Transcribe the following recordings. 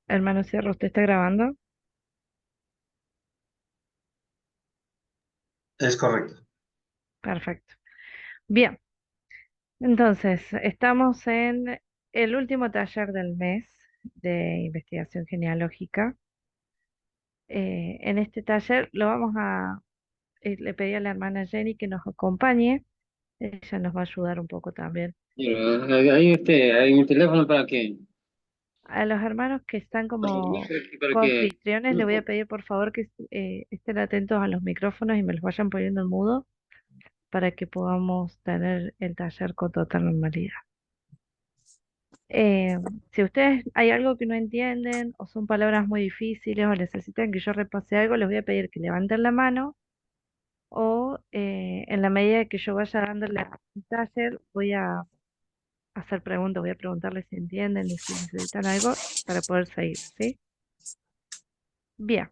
Hermano Sierra, ¿usted está grabando? Es correcto. Perfecto. Bien, entonces estamos en el último taller del mes de investigación genealógica. En este taller le pedí a la hermana Jenny que nos acompañe. Ella nos va a ayudar un poco también. Pero, hay un teléfono para que, A los hermanos que están como para que, coanfitriones, le voy a pedir por favor que estén atentos a los micrófonos y me los vayan poniendo en mudo para que podamos tener el taller con total normalidad. Eh, si ustedes hay algo que no entienden o son palabras muy difíciles o necesitan que yo repase algo, les voy a pedir que levanten la mano o en la medida que yo vaya dándole el taller, voy a hacer preguntas, voy a preguntarles si entienden y si necesitan algo para poder seguir, ¿sí? Bien,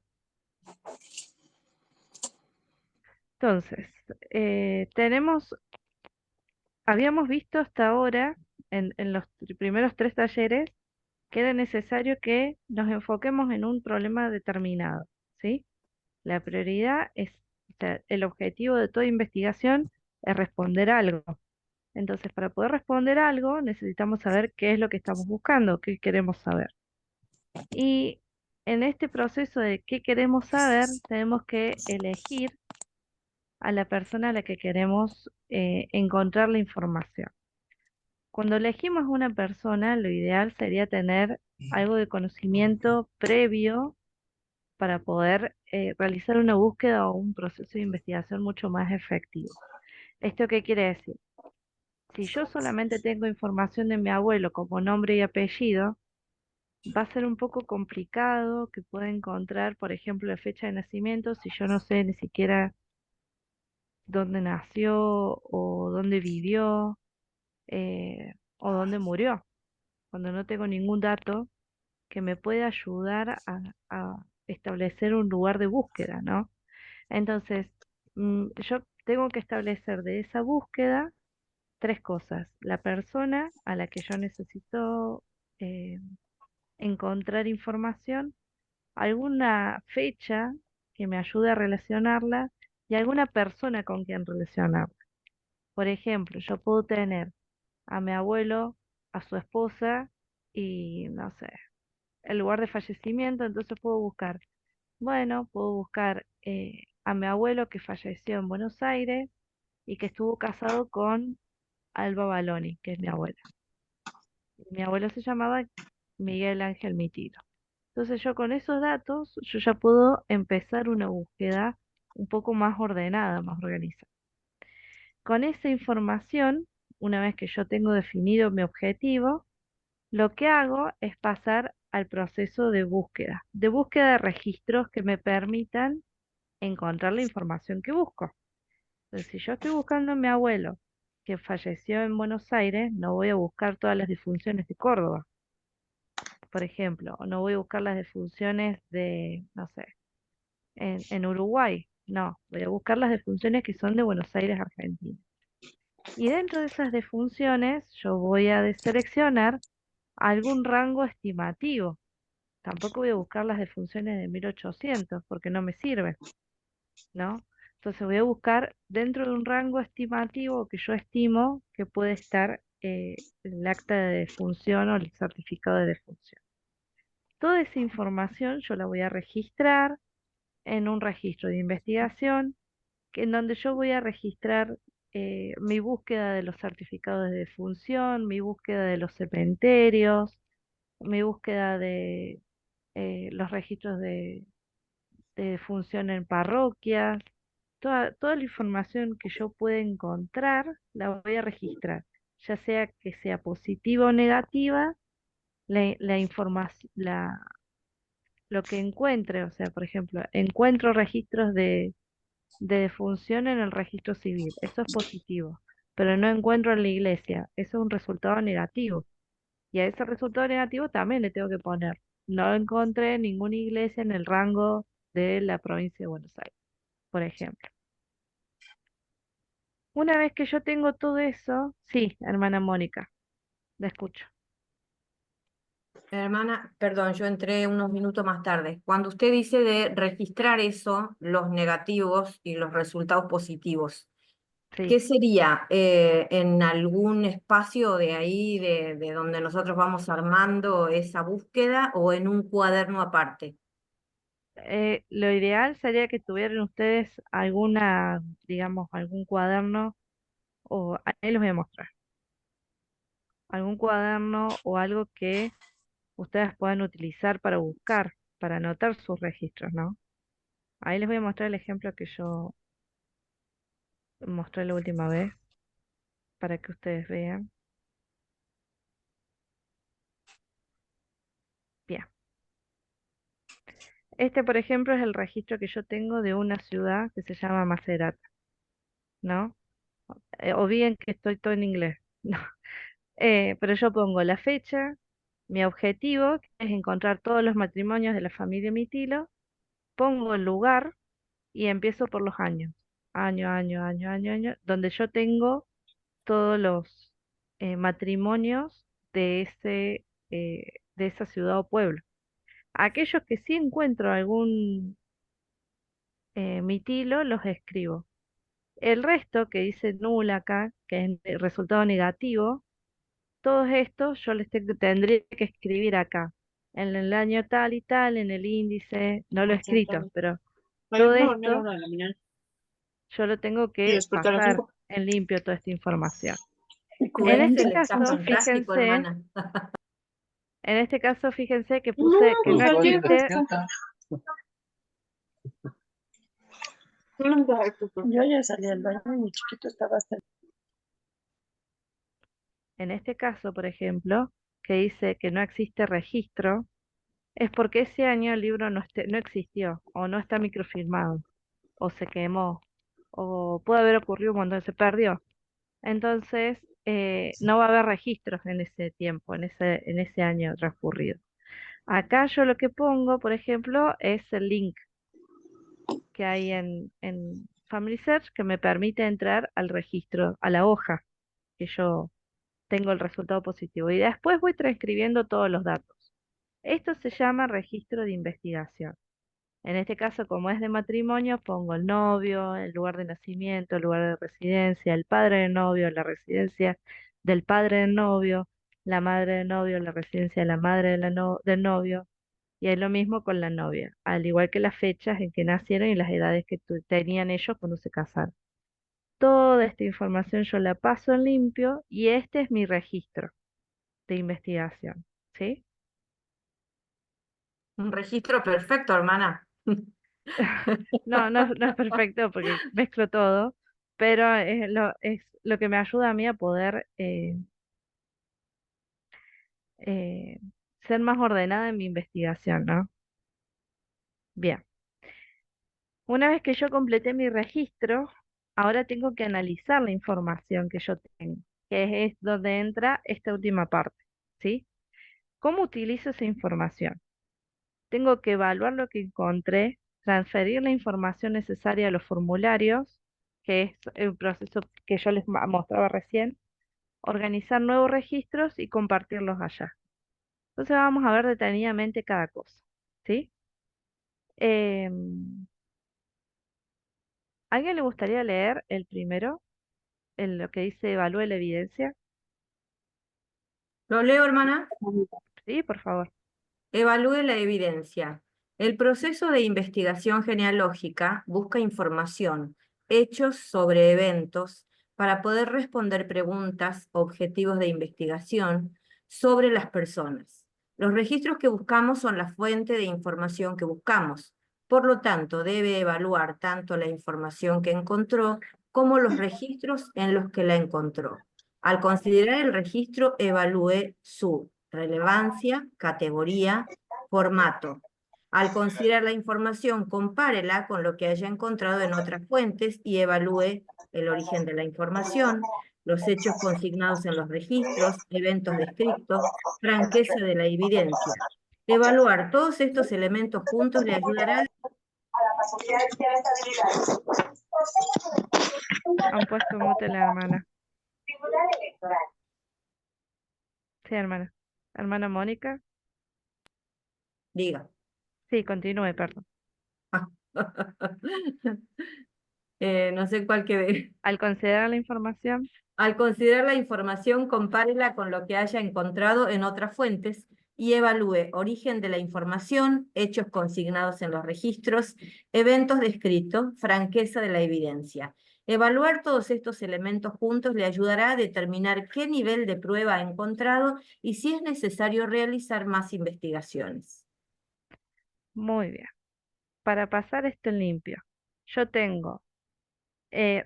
entonces, habíamos visto hasta ahora en los primeros tres talleres que era necesario que nos enfoquemos en un problema determinado, ¿sí? La prioridad es, o sea, el objetivo de toda investigación es responder algo. Entonces, para poder responder algo, necesitamos saber qué es lo que estamos buscando, qué queremos saber. Y en este proceso de qué queremos saber, tenemos que elegir a la persona a la que queremos encontrar la información. Cuando elegimos una persona, lo ideal sería tener algo de conocimiento previo para poder realizar una búsqueda o un proceso de investigación mucho más efectivo. ¿Esto qué quiere decir? Si yo solamente tengo información de mi abuelo como nombre y apellido, va a ser un poco complicado que pueda encontrar, por ejemplo, la fecha de nacimiento si yo no sé ni siquiera dónde nació o dónde vivió o dónde murió, cuando no tengo ningún dato que me pueda ayudar a establecer un lugar de búsqueda, ¿no? Entonces, yo tengo que establecer de esa búsqueda tres cosas. La persona a la que yo necesito eh, encontrar información, alguna fecha que me ayude a relacionarla y alguna persona con quien relacionarla. Por ejemplo, yo puedo tener a mi abuelo, a su esposa y, no sé, el lugar de fallecimiento, entonces puedo buscar, bueno, puedo buscar a mi abuelo que falleció en Buenos Aires y que estuvo casado con Alba Baloni, que es mi abuela. Mi abuelo se llamaba Miguel Ángel Mitilo. Entonces yo con esos datos, yo ya puedo empezar una búsqueda un poco más ordenada, más organizada. Con esa información, una vez que yo tengo definido mi objetivo, lo que hago es pasar al proceso de búsqueda de registros que me permitan encontrar la información que busco. Entonces, si yo estoy buscando a mi abuelo que falleció en Buenos Aires, no voy a buscar todas las disfunciones de Córdoba, por ejemplo, o no voy a buscar las disfunciones de, no sé, en Uruguay, no, voy a buscar las defunciones que son de Buenos Aires, Argentina. Y dentro de esas defunciones, yo voy a deseleccionar algún rango estimativo. Tampoco voy a buscar las defunciones de 1800 porque no me sirve, ¿no? Entonces voy a buscar dentro de un rango estimativo que yo estimo que puede estar el acta de defunción o el certificado de defunción. Toda esa información yo la voy a registrar en un registro de investigación, en donde yo voy a registrar mi búsqueda de los certificados de defunción, mi búsqueda de los cementerios, mi búsqueda de los registros de defunción en parroquias, toda la información que yo pueda encontrar, la voy a registrar, ya sea que sea positiva o negativa, la información, lo que encuentre, o sea, por ejemplo, encuentro registros de defunción en el registro civil, eso es positivo, pero no encuentro en la iglesia, eso es un resultado negativo. Y a ese resultado negativo también le tengo que poner, no encontré ninguna iglesia en el rango de la provincia de Buenos Aires, por ejemplo. Una vez que yo tengo todo eso, sí, hermana Mónica, la escucho. Hermana, perdón, yo entré unos minutos más tarde. Cuando usted dice de registrar eso, los negativos y los resultados positivos, Sí, ¿qué sería? ¿En algún espacio de ahí, de donde nosotros vamos armando esa búsqueda o en un cuaderno aparte? lo ideal sería que tuvieran ustedes alguna, digamos, algún cuaderno, o ahí los voy a mostrar, algún cuaderno o algo que ustedes puedan utilizar para buscar, para anotar sus registros, ¿no? Ahí les voy a mostrar el ejemplo que yo mostré la última vez para que ustedes vean. Bien. Este, por ejemplo, es el registro que yo tengo de una ciudad que se llama Macerata, ¿no? O bien que estoy todo en inglés, ¿no? Pero yo pongo la fecha, mi objetivo, que es encontrar todos los matrimonios de la familia Mitilo, pongo el lugar y empiezo por los años. Año, donde yo tengo todos los matrimonios de esa ciudad o pueblo. Aquellos que sí encuentro algún mitilo, los escribo. El resto que dice nula acá, que es el resultado negativo, todos estos yo tendría que escribir acá, en el año tal y tal, en el índice, no lo he escrito, pero todo esto yo lo tengo que pasar en limpio toda esta información. En QR este está caso, fantástico, hermana. fíjense que puse que no existe, Yo ya salí al baño y mi chiquito estaba hasta... en este caso, por ejemplo, que dice que no existe registro, es porque ese año el libro no existió, o no está microfilmado, o se quemó, o puede haber ocurrido un montón, se perdió. Entonces, no va a haber registros en ese tiempo, en ese año transcurrido. Acá yo lo que pongo, por ejemplo, es el link que hay en Family Search que me permite entrar al registro, a la hoja que yo tengo el resultado positivo. Y después voy transcribiendo todos los datos. Esto se llama registro de investigación. En este caso, como es de matrimonio, pongo el novio, el lugar de nacimiento, el lugar de residencia, el padre del novio, la residencia del padre del novio, la madre del novio, la residencia de la madre del novio, y es lo mismo con la novia, al igual que las fechas en que nacieron y las edades que tenían ellos cuando se casaron. Toda esta información yo la paso en limpio y este es mi registro de investigación, ¿sí? Un registro perfecto, hermana. No es perfecto porque mezclo todo, pero es lo que me ayuda a mí a poder eh, ser más ordenada en mi investigación, ¿no? Bien, una vez que yo completé mi registro, ahora tengo que analizar la información que yo tengo, que es donde entra esta última parte, ¿sí? ¿Cómo utilizo esa información? Tengo que evaluar lo que encontré, transferir la información necesaria a los formularios, que es el proceso que yo les mostraba recién, organizar nuevos registros y compartirlos allá. Entonces vamos a ver detenidamente cada cosa, ¿sí? ¿A alguien le gustaría leer el primero, lo que dice evalúe la evidencia? ¿Lo leo, hermana? Sí, por favor. Evalúe la evidencia. El proceso de investigación genealógica busca información, hechos sobre eventos, para poder responder preguntas, objetivos de investigación sobre las personas. Los registros que buscamos son la fuente de información que buscamos. Por lo tanto, debe evaluar tanto la información que encontró como los registros en los que la encontró. Al considerar el registro, evalúe su relevancia, categoría, formato. Al considerar la información, compárela con lo que haya encontrado en otras fuentes y evalúe el origen de la información, los hechos consignados en los registros, eventos descritos, franqueza de la evidencia. Evaluar todos estos elementos juntos le ayudará. Han puesto mute la hermana. Sí, hermana. Hermana Mónica. Diga. Sí, continúe, perdón. No sé cuál quede. Al considerar la información, Al considerar la información, compárela con lo que haya encontrado en otras fuentes y evalúe origen de la información, hechos consignados en los registros, eventos descritos, franqueza de la evidencia. Evaluar todos estos elementos juntos le ayudará a determinar qué nivel de prueba ha encontrado y si es necesario realizar más investigaciones. muy bien. Para pasar esto en limpio, yo tengo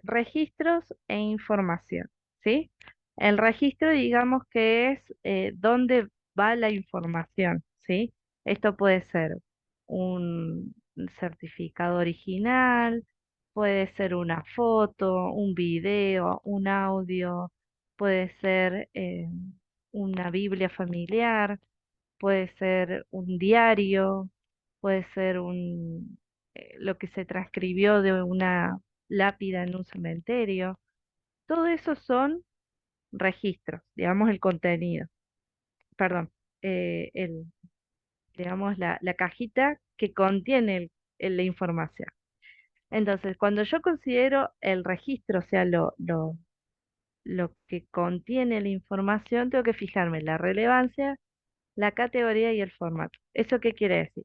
registros e información, ¿sí? El registro, digamos que es dónde va la información, ¿sí? Esto puede ser un certificado original, puede ser una foto, un video, un audio, puede ser una Biblia familiar, puede ser un diario, puede ser lo que se transcribió de una lápida en un cementerio. Todo eso son registros, digamos el contenido, perdón, el, digamos la cajita que contiene la información. Entonces, cuando yo considero el registro, o sea, lo que contiene la información, tengo que fijarme en la relevancia, la categoría y el formato. ¿Eso qué quiere decir?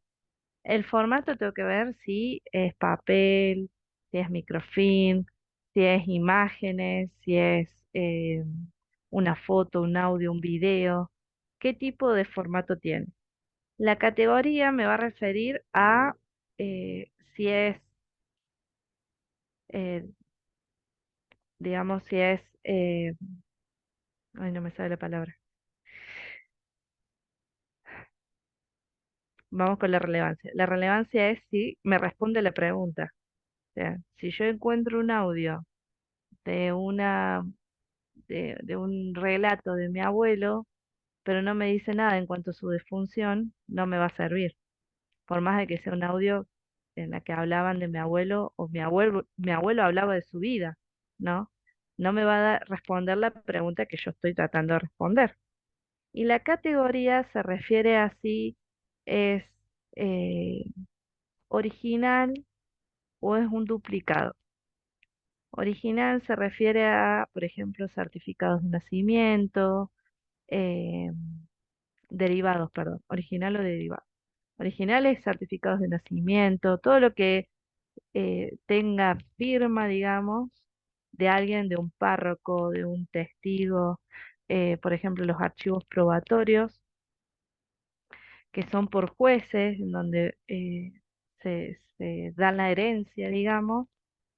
El formato tengo que ver si es papel, si es microfilm, si es imágenes, si es una foto, un audio, un video, qué tipo de formato tiene. La categoría me va a referir a si es, eh, digamos, si es, ay, no me sale la palabra. Vamos con la relevancia. La relevancia es si me responde la pregunta. O sea, si yo encuentro un audio de una de un relato de mi abuelo, pero no me dice nada en cuanto a su defunción, no me va a servir. Por más de que sea un audio en la que hablaban de mi abuelo o mi abuelo hablaba de su vida, ¿no? No me va a responder la pregunta que yo estoy tratando de responder. Y la categoría se refiere a si es eh, original o es un duplicado. Original se refiere a, por ejemplo, certificados de nacimiento, eh, derivados, perdón, original o derivado. Originales, certificados de nacimiento, todo lo que tenga firma, digamos, de alguien, de un párroco, de un testigo, por ejemplo, los archivos probatorios, que son por jueces, en donde se da la herencia, digamos.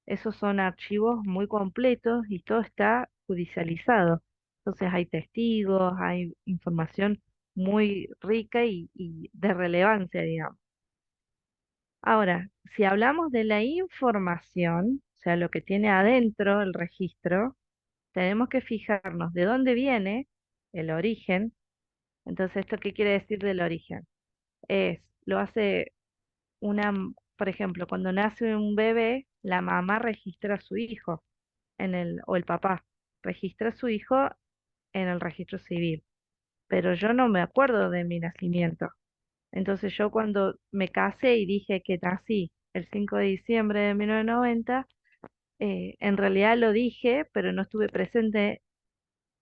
Esos son archivos muy completos y todo está judicializado. Entonces hay testigos, hay información muy rica y de relevancia, digamos. Ahora, si hablamos de la información, o sea, lo que tiene adentro el registro, tenemos que fijarnos de dónde viene el origen. Entonces, ¿esto qué quiere decir del origen? Lo hace por ejemplo, cuando nace un bebé, la mamá registra a su hijo o el papá registra a su hijo en el registro civil, pero yo no me acuerdo de mi nacimiento. Entonces yo cuando me casé y dije que nací el 5 de diciembre de 1990, en realidad lo dije, pero no estuve presente,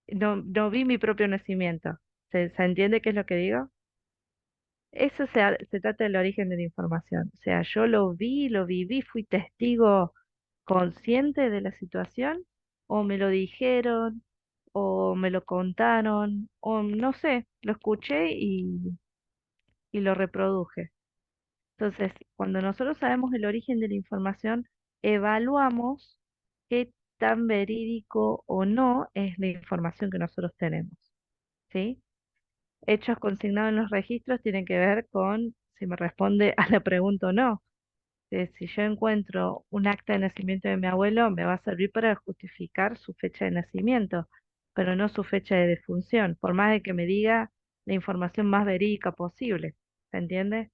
no vi mi propio nacimiento. ¿Se entiende qué es lo que digo? Eso se trata del origen de la información. O sea, yo lo vi, lo viví, fui testigo consciente de la situación, o me lo dijeron, o me lo contaron, o no sé, lo escuché y lo reproduje. Entonces, cuando nosotros sabemos el origen de la información, evaluamos qué tan verídico o no es la información que nosotros tenemos, ¿sí? Hechos consignados en los registros tienen que ver con si me responde a la pregunta o no. Si yo encuentro un acta de nacimiento de mi abuelo, me va a servir para justificar su fecha de nacimiento, pero no su fecha de defunción, por más de que me diga la información más verídica posible. ¿Se entiende?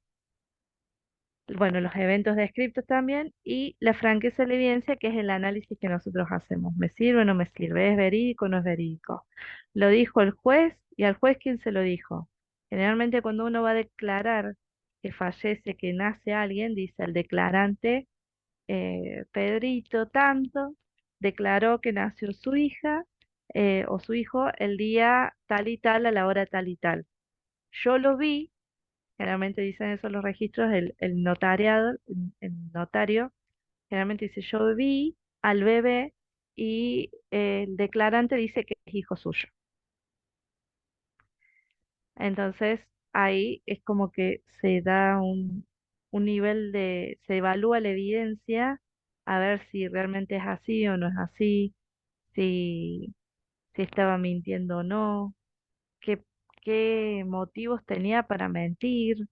Bueno, los eventos descritos también y la franqueza de la evidencia, que es el análisis que nosotros hacemos. ¿Me sirve o no me sirve? ¿Es verídico o no es verídico? ¿Lo dijo el juez? ¿Y al juez quién se lo dijo? Generalmente cuando uno va a declarar que fallece, que nace alguien, dice el declarante, Pedrito tanto, declaró que nació su hija o su hijo el día tal y tal, a la hora tal y tal. Yo lo vi, generalmente dicen eso los registros, el notariado, el notario, generalmente dice yo vi al bebé y el declarante dice que es hijo suyo. Entonces ahí es como que se da un nivel se evalúa la evidencia a ver si realmente es así o no es así, si, si estaba mintiendo o no, qué, qué motivos tenía para mentir,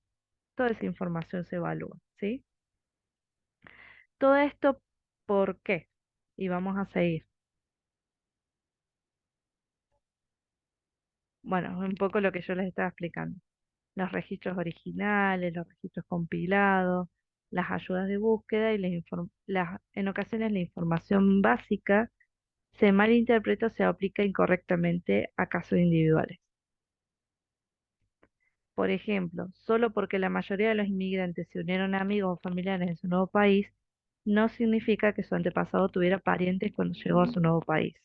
toda esa información se evalúa, ¿sí? Todo esto, ¿por qué? Y vamos a seguir. Bueno, un poco lo que yo les estaba explicando. Los registros originales, los registros compilados, las ayudas de búsqueda y en ocasiones la información básica se malinterpreta o se aplica incorrectamente a casos individuales. Por ejemplo, solo porque la mayoría de los inmigrantes se unieron a amigos o familiares en su nuevo país, no significa que su antepasado tuviera parientes cuando llegó a su nuevo país.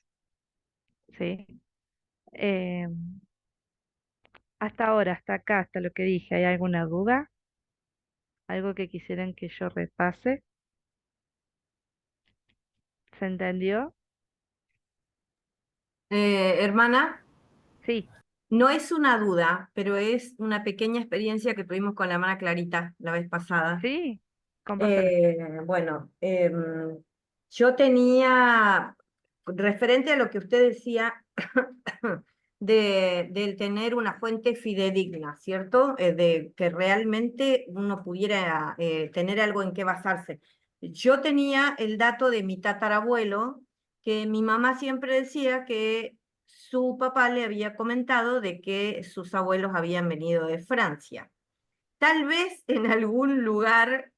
¿Sí? Eh, hasta ahora, hasta acá, hasta lo que dije, ¿hay alguna duda? ¿Algo que quisieran que yo repase? ¿Se entendió? Hermana, Sí, no es una duda, pero es una pequeña experiencia que tuvimos con la hermana Clarita la vez pasada. sí, compártelo. Bueno, yo tenía, referente a lo que usted decía, del tener una fuente fidedigna, ¿cierto? De que realmente uno pudiera tener algo en qué basarse. Yo tenía el dato de mi tatarabuelo, que mi mamá siempre decía que su papá le había comentado de que sus abuelos habían venido de Francia. Tal vez en algún lugar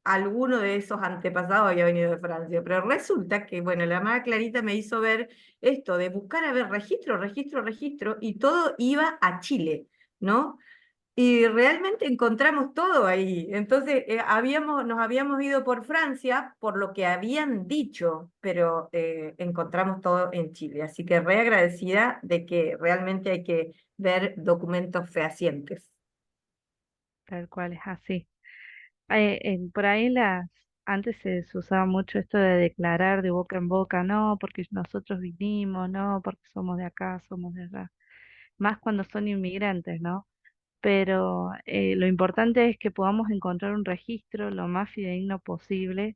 alguno de esos antepasados había venido de Francia, pero resulta que, bueno, la hermana Clarita me hizo ver esto de buscar a ver registro, registro, registro, y todo iba a Chile, ¿no? Y realmente encontramos todo ahí. Entonces, nos habíamos ido por Francia por lo que habían dicho, pero encontramos todo en Chile. Así que re agradecida de que realmente hay que ver documentos fehacientes. Tal cual es así. Por ahí antes se usaba mucho esto de declarar de boca en boca, no, porque nosotros vinimos, no, porque somos de acá, somos de allá. Más cuando son inmigrantes, ¿no? Pero lo importante es que podamos encontrar un registro lo más fidedigno posible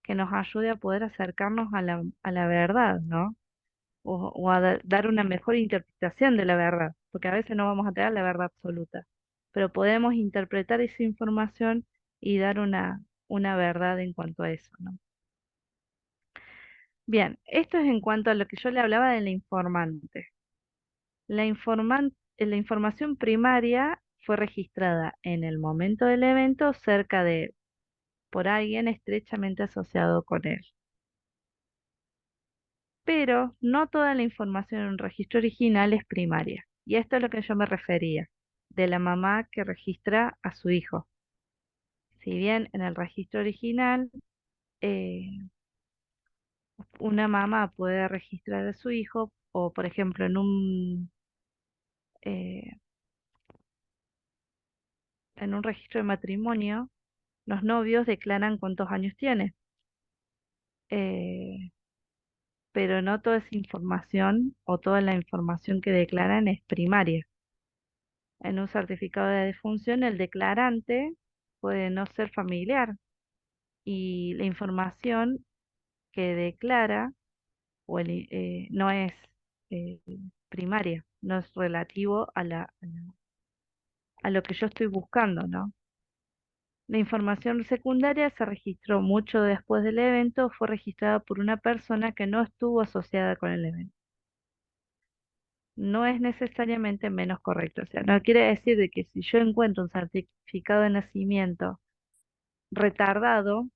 que nos ayude a poder acercarnos a la verdad, ¿no? O a dar una mejor interpretación de la verdad, porque a veces no vamos a tener la verdad absoluta, pero podemos interpretar esa información y dar una verdad en cuanto a eso, ¿no? Bien, esto es en cuanto a lo que yo le hablaba de la informante. La información primaria fue registrada en el momento del evento cerca de él, por alguien estrechamente asociado con él. Pero no toda la información en un registro original es primaria. Y esto es a lo que yo me refería, de la mamá que registra a su hijo. Si bien en el registro original eh, una mamá puede registrar a su hijo, o por ejemplo eh, en un registro de matrimonio, los novios declaran cuántos años tiene, eh, pero no toda esa información o toda la información que declaran es primaria. En un certificado de defunción, el declarante puede no ser familiar y la información que declara no es eh, primaria, no es relativo a lo que yo estoy buscando, ¿no? La información secundaria se registró mucho después del evento, fue registrada por una persona que no estuvo asociada con el evento. No es necesariamente menos correcto, o sea, no quiere decir de que si yo encuentro un certificado de nacimiento retardado.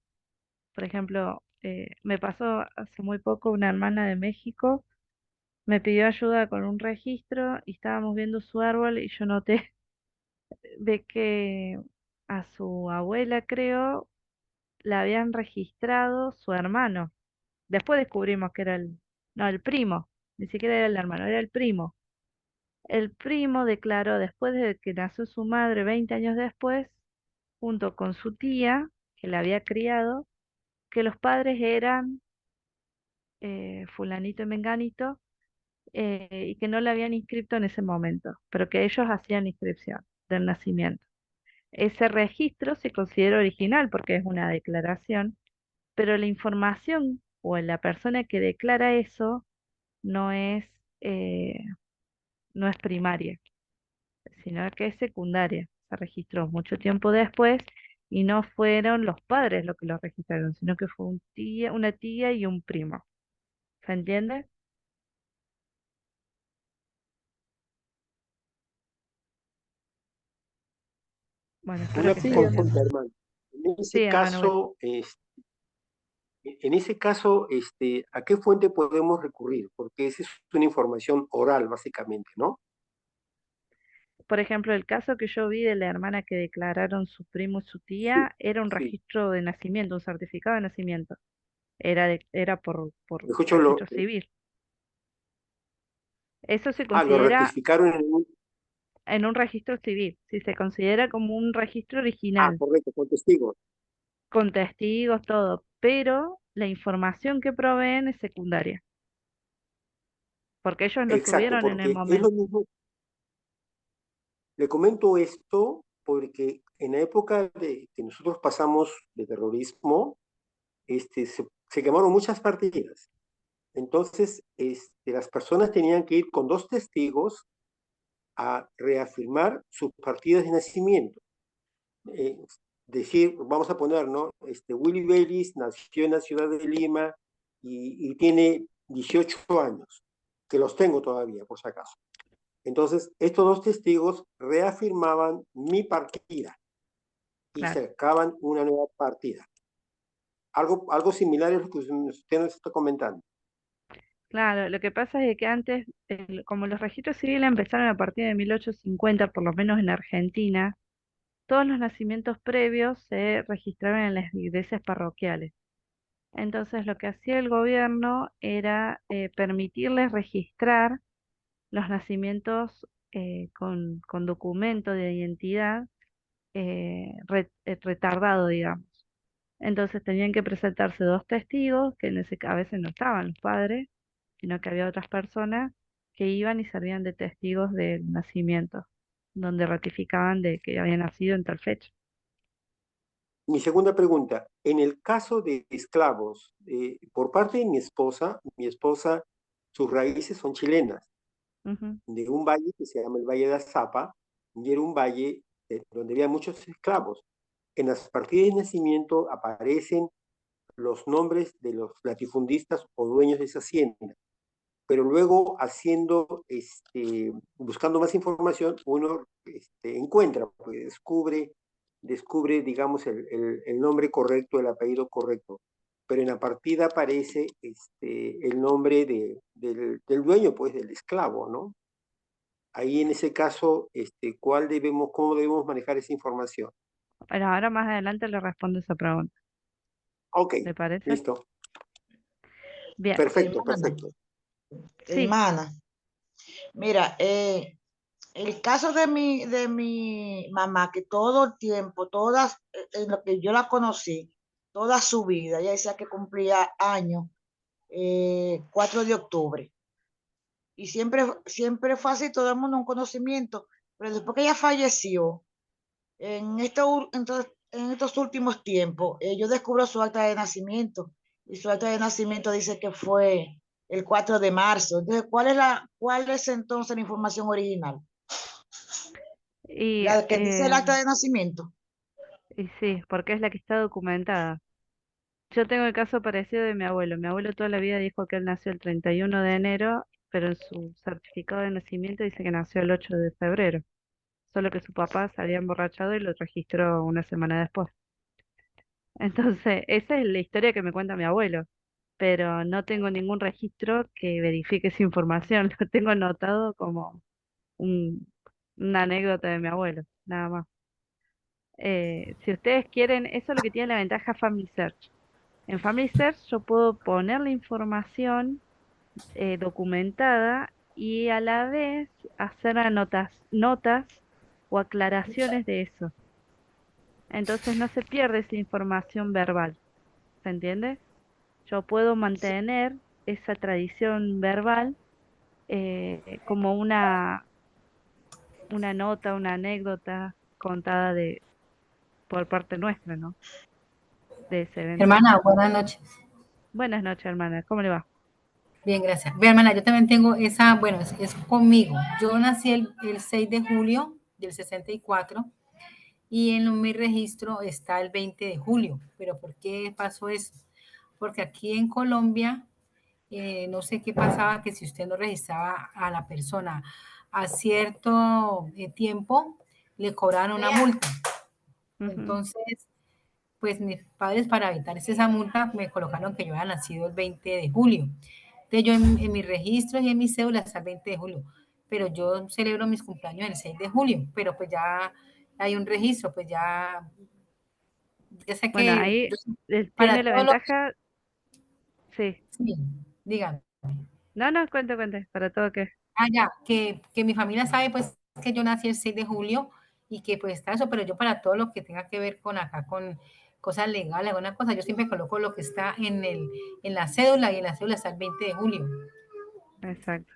Por ejemplo, me pasó hace muy poco una hermana de México, me pidió ayuda con un registro y estábamos viendo su árbol y yo noté de que a su abuela, creo, la habían registrado su hermano. Después descubrimos que era no, el primo, ni siquiera era el hermano, era el primo. El primo declaró después de que nació su madre, 20 años después, junto con su tía, que la había criado, que los padres eran fulanito y menganito, y que no la habían inscrito en ese momento, pero que ellos hacían la inscripción del nacimiento. Ese registro se considera original porque es una declaración, pero la información o la persona que declara eso no es, eh, no es primaria, sino que es secundaria. Se registró mucho tiempo después y no fueron los padres los que lo registraron, sino que fue una tía y un primo. ¿Se entiende? Bueno, espero Una que se entienda. consulta, hermano. En Sí, ese hermano Will. caso, ¿a qué fuente podemos recurrir? Porque esa es una información oral, básicamente, ¿no? Por ejemplo, el caso que yo vi de la hermana que declararon su primo y su Sí, tía era un sí. registro de nacimiento, un certificado de nacimiento. Era por Escucho, registro civil. Eso se lo considera rectificaron en un... en un registro civil, si se considera como un registro original, Correcto, con testigos. con testigos, todo, pero la información que proveen es secundaria, porque ellos lo Exacto, subieron en el porque es lo momento. mismo. Le comento esto porque en la época de que nosotros pasamos de terrorismo, se quemaron muchas partidas. Entonces, las personas tenían que ir con dos testigos a reafirmar sus partidas de nacimiento. Eh, Decir, vamos a poner, ¿no? Willy Baylis nació en la ciudad de Lima y tiene 18 años, que los tengo todavía, por si acaso. Entonces, estos dos testigos reafirmaban mi partida y Claro, sacaban una nueva partida. Algo similar es lo que usted nos está comentando. claro, lo que pasa es que antes, como los registros civiles empezaron a partir de 1850, por lo menos en Argentina, todos los nacimientos previos se registraban en las iglesias parroquiales. Entonces, lo que hacía el gobierno era permitirles registrar los nacimientos con documento de identidad retardado, digamos. Entonces tenían que presentarse dos testigos, que a veces no estaban los padres, sino que había otras personas que iban y servían de testigos del nacimiento, donde ratificaban de que había nacido en tal fecha. Mi segunda pregunta, en el caso de esclavos, por parte de mi esposa, sus raíces son chilenas, Ujú. de un valle que se llama el Valle de Azapa, y era un valle donde había muchos esclavos. En las partidas de nacimiento aparecen los nombres de los latifundistas o dueños de esa hacienda, pero luego buscando más información, uno encuentra, pues, descubre, digamos, el nombre correcto, el apellido correcto, pero en la partida aparece el nombre del dueño, pues, del esclavo, ¿no? Ahí en ese caso, ¿cómo debemos manejar esa información? Bueno, ahora más adelante le respondo esa pregunta. Ok, ¿Le parece? listo. Bien, Perfecto, Hermana, perfecto. sí. hermana, mira, el caso de mi mamá, que todo el tiempo, en lo que yo la conocí, toda su vida, ella decía que cumplía años, 4 de octubre. Y siempre fue así, todo el mundo un conocimiento. Pero después que ella falleció, en estos últimos tiempos, yo descubro su acta de nacimiento. Y su acta de nacimiento dice que fue el 4 de marzo. Entonces, ¿cuál es entonces la información original? Y, La que dice el acta de nacimiento. y sí, porque es la que está documentada. Yo tengo el caso parecido de mi abuelo. Mi abuelo toda la vida dijo que él nació el 31 de enero, pero en su certificado de nacimiento dice que nació el 8 de febrero. Solo que su papá se había emborrachado y lo registró una semana después. Entonces, esa es la historia que me cuenta mi abuelo, pero no tengo ningún registro que verifique esa información. Lo tengo anotado como un- una anécdota de mi abuelo, nada más. Si ustedes quieren, eso es lo que tiene la ventaja Family Search. En Family Search yo puedo poner la información documentada y a la vez hacer notas o aclaraciones de eso. Entonces no se pierde esa información verbal, ¿se entiende? Yo puedo mantener esa tradición verbal como una nota, una anécdota contada por parte nuestra, ¿no? De ese evento. Hermana, buenas noches. Buenas noches, hermana. ¿Cómo le va? Bien, gracias. Ve, hermana, yo también tengo esa, bueno, es conmigo. Yo nací el 6 de julio del 64 y en mi registro está el 20 de julio. ¿Pero por qué pasó eso? Porque aquí en Colombia, no sé qué pasaba, que si usted no registraba a la persona a cierto tiempo, le cobraron una multa. Ujú. Entonces, pues mis padres para evitar esa multa me colocaron que yo había nacido el 20 de julio. Entonces yo en mis registros y en mis cédulas está el 20 de julio, pero yo celebro mis cumpleaños el 6 de julio, pero pues ya hay un registro, pues ya sé Bueno, que ahí para tiene la todos los... ventaja, sí. Sí, digan. No, no, cuente, para todo que. Ah, ya, que mi familia sabe pues que yo nací el 6 de julio y que pues está eso, pero yo para todo lo que tenga que ver con acá, con cosas legales, alguna cosa, yo siempre coloco lo que está en la cédula y en la cédula está el 20 de julio. Exacto.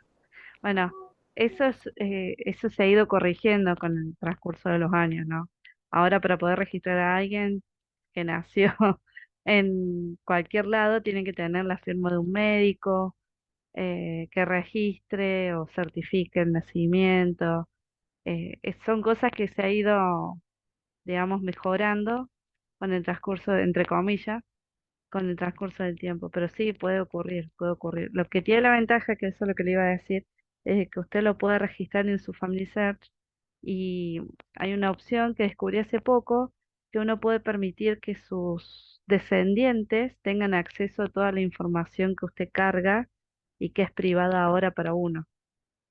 Bueno, eso se ha ido corrigiendo con el transcurso de los años, ¿no? Ahora para poder registrar a alguien que nació en cualquier lado, tienen que tener la firma de un médico que registre o certifique el nacimiento. Son cosas que se ha ido, digamos, mejorando con el transcurso, entre comillas, con el transcurso del tiempo, pero sí puede ocurrir, puede ocurrir. Lo que tiene la ventaja, que eso es lo que le iba a decir, es que usted lo puede registrar en su Family Search y hay una opción que descubrí hace poco, que uno puede permitir que sus descendientes tengan acceso a toda la información que usted carga y que es privada ahora para uno.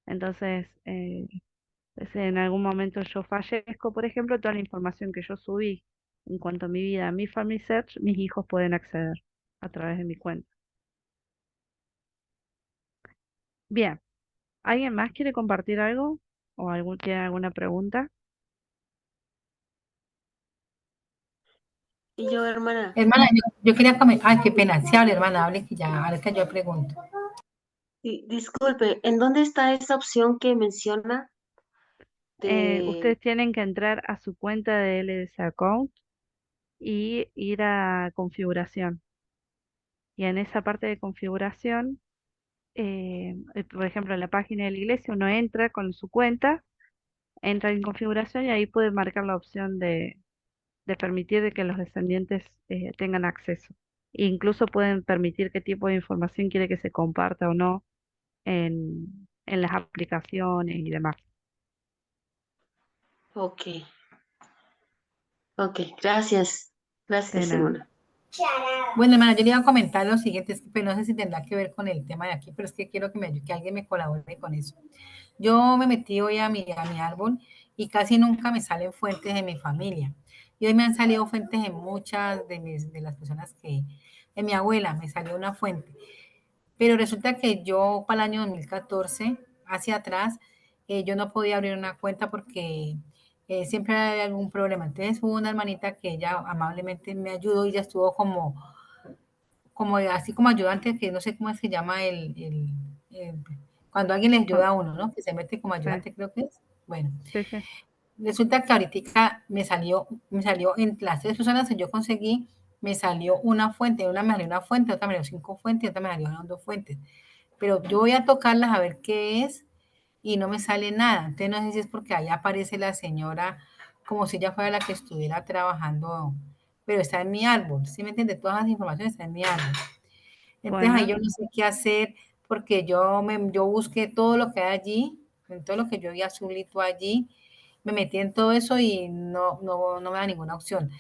Entonces, si en algún momento yo fallezco, por ejemplo, toda la información que yo subí en cuanto a mi vida, a mi Family Search, mis hijos pueden acceder a través de mi cuenta. Bien, ¿alguien más quiere compartir algo? ¿O tiene alguna pregunta? Y yo, hermana, Hermana, yo quería comentar, ay, qué pena, si hable, hermana, hable que ya, ahora que yo pregunto. disculpe, ¿en dónde está esa opción que menciona de... Ustedes tienen que entrar a su cuenta de LDC Account y ir a configuración. Y en esa parte de configuración, por ejemplo, en la página de la iglesia, uno entra con su cuenta, entra en configuración y ahí puede marcar la opción de permitir de que los descendientes tengan acceso. E incluso pueden permitir qué tipo de información quiere que se comparta o no en las aplicaciones y demás. Ok, ok, gracias, De gracias, nada. hermana. Bueno, hermana, yo le iba a comentar lo siguiente, pero no sé si tendrá que ver con el tema de aquí, pero es que quiero que me ayude, que alguien me colabore con eso. Yo me metí hoy a mi árbol y casi nunca me salen fuentes de mi familia. Y hoy me han salido fuentes de muchas de las personas de mi abuela me salió una fuente. Pero resulta que yo para el año 2014, hacia atrás, yo no podía abrir una cuenta porque siempre había algún problema. Entonces hubo una hermanita que ella amablemente me ayudó y ella estuvo como así como ayudante, que no sé cómo se llama cuando alguien le ayuda Con- a uno, ¿no? Que se mete como Sí, ayudante, creo que es. Bueno, sí, sí. resulta que ahorita me salió en las 3 personas que yo conseguí, me salió una fuente, una me salió una fuente, otra me salió 5 fuentes, otra me salió 2 fuentes. Pero yo voy a tocarlas a ver qué es y no me sale nada. Entonces no sé si es porque ahí aparece la señora como si ella fuera la que estuviera trabajando, pero está en mi árbol, ¿sí me entiende? Todas las informaciones están en mi árbol. Entonces ahí Bueno, yo no sé qué hacer porque yo busqué todo lo que hay allí, en todo lo que yo vi azulito allí, me metí en todo eso y no me da ninguna opción.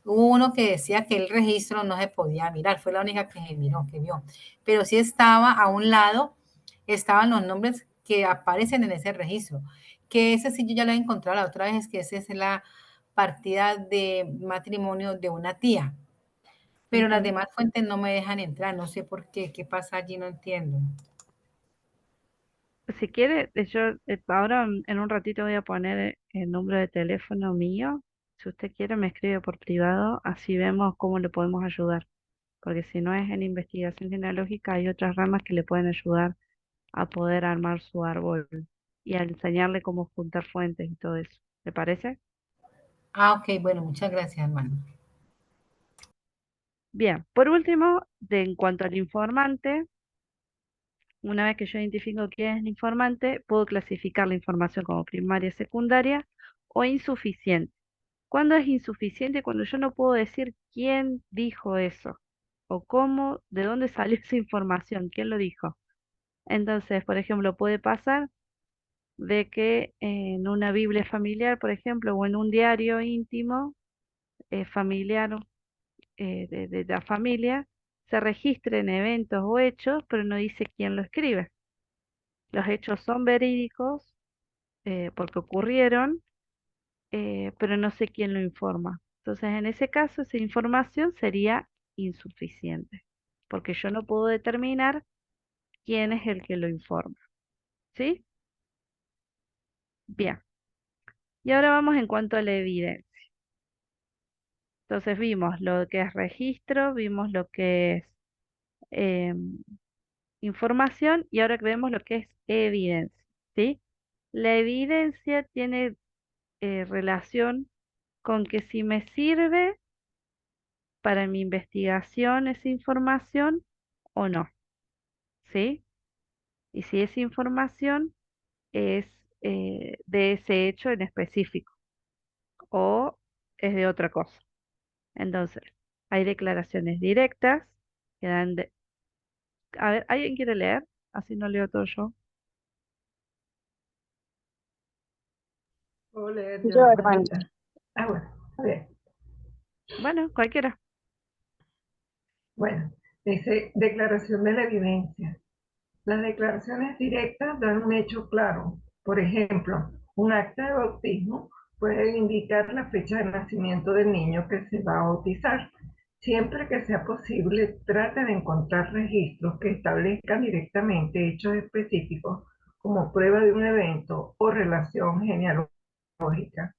Hubo uno que decía que el registro no se podía mirar, fue la única que miró, que vio, pero sí estaba a un lado, estaban los nombres que aparecen en ese registro, que ese sí yo ya lo he encontrado la otra vez, es que esa es la partida de matrimonio de una tía, pero las Ujú. demás fuentes no me dejan entrar, no sé por qué pasa allí, no entiendo. Si quiere, yo ahora en un ratito voy a poner el número de teléfono mío. Si usted quiere, me escribe por privado, así vemos cómo le podemos ayudar. Porque si no es en investigación genealógica, hay otras ramas que le pueden ayudar a poder armar su árbol y a enseñarle cómo juntar fuentes y todo eso. ¿Le parece? Ah, ok, bueno, muchas gracias, hermano. Bien, por último, en cuanto al informante, una vez que yo identifico quién es el informante, puedo clasificar la información como primaria, secundaria o insuficiente. ¿Cuándo es insuficiente? Cuando yo no puedo decir quién dijo eso o cómo, de dónde salió esa información, quién lo dijo. Entonces, por ejemplo, puede pasar de que en una Biblia familiar, por ejemplo, o en un diario íntimo familiar de la familia, se registren eventos o hechos, pero no dice quién lo escribe. Los hechos son verídicos porque ocurrieron, pero no sé quién lo informa. Entonces, en ese caso, esa información sería insuficiente, porque yo no puedo determinar quién es el que lo informa. ¿Sí? Bien. Y ahora vamos en cuanto a la evidencia. Entonces vimos lo que es registro, vimos lo que es em, información y ahora vemos lo que es evidencia. ¿Sí? La evidencia tiene relación con que si me sirve para mi investigación esa información o no, ¿sí? Y si esa información es de ese hecho en específico o es de otra cosa. Entonces, hay declaraciones directas que dan de... A ver, ¿alguien quiere leer? Así no leo todo yo. Puedo leer yo, Yo, hermano. hermanita. Ah, bueno, a ver. Bueno, cualquiera. Bueno, dice declaración de la evidencia. Las declaraciones directas dan un hecho claro. Por ejemplo, un acta de bautismo puede indicar la fecha de nacimiento del niño que se va a bautizar. Siempre que sea posible, trate de encontrar registros que establezcan directamente hechos específicos como prueba de un evento o relación genealógica.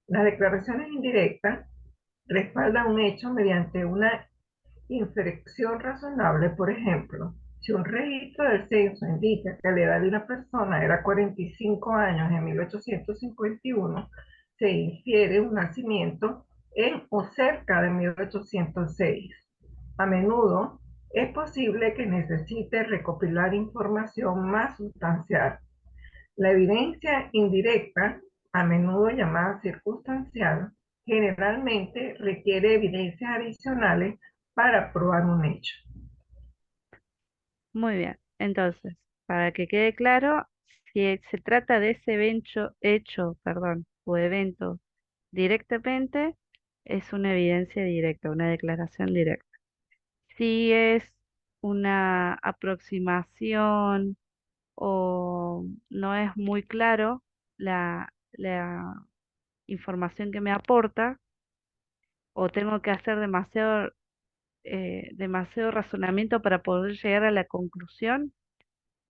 Las declaraciones indirectas respaldan un hecho mediante una inferencia razonable. Por ejemplo, si un registro del censo indica que la edad de una persona era 45 años en 1851, se infiere un nacimiento en o cerca de 1806. A menudo es posible que necesite recopilar información más sustancial. La evidencia indirecta, a menudo llamada circunstancial, generalmente requiere evidencias adicionales para probar un hecho. Muy bien. Entonces, para que quede claro, si se trata de ese hecho, o evento directamente, es una evidencia directa, una declaración directa. Si es una aproximación o no es muy claro la información que me aporta, o tengo que hacer demasiado razonamiento para poder llegar a la conclusión,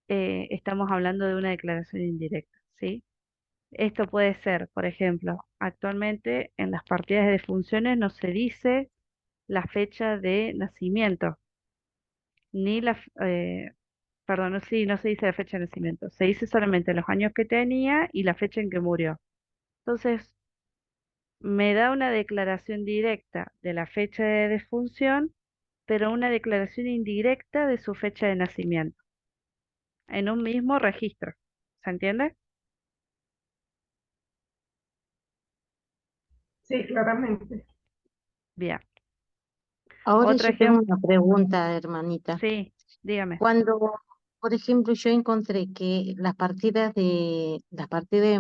estamos hablando de una declaración indirecta, ¿sí? Esto puede ser, por ejemplo, actualmente en las partidas de defunciones no se dice la fecha de nacimiento, ni perdón, no, sí, no se dice la fecha de nacimiento, se dice solamente los años que tenía y la fecha en que murió. Entonces, me da una declaración directa de la fecha de defunción, pero una declaración indirecta de su fecha de nacimiento, en un mismo registro. ¿Se entiende? Sí, claramente. Bien. Ahora Otro yo tengo ejemplo, una pregunta, hermanita. sí, dígame. Cuando, por ejemplo, yo encontré que las partidas de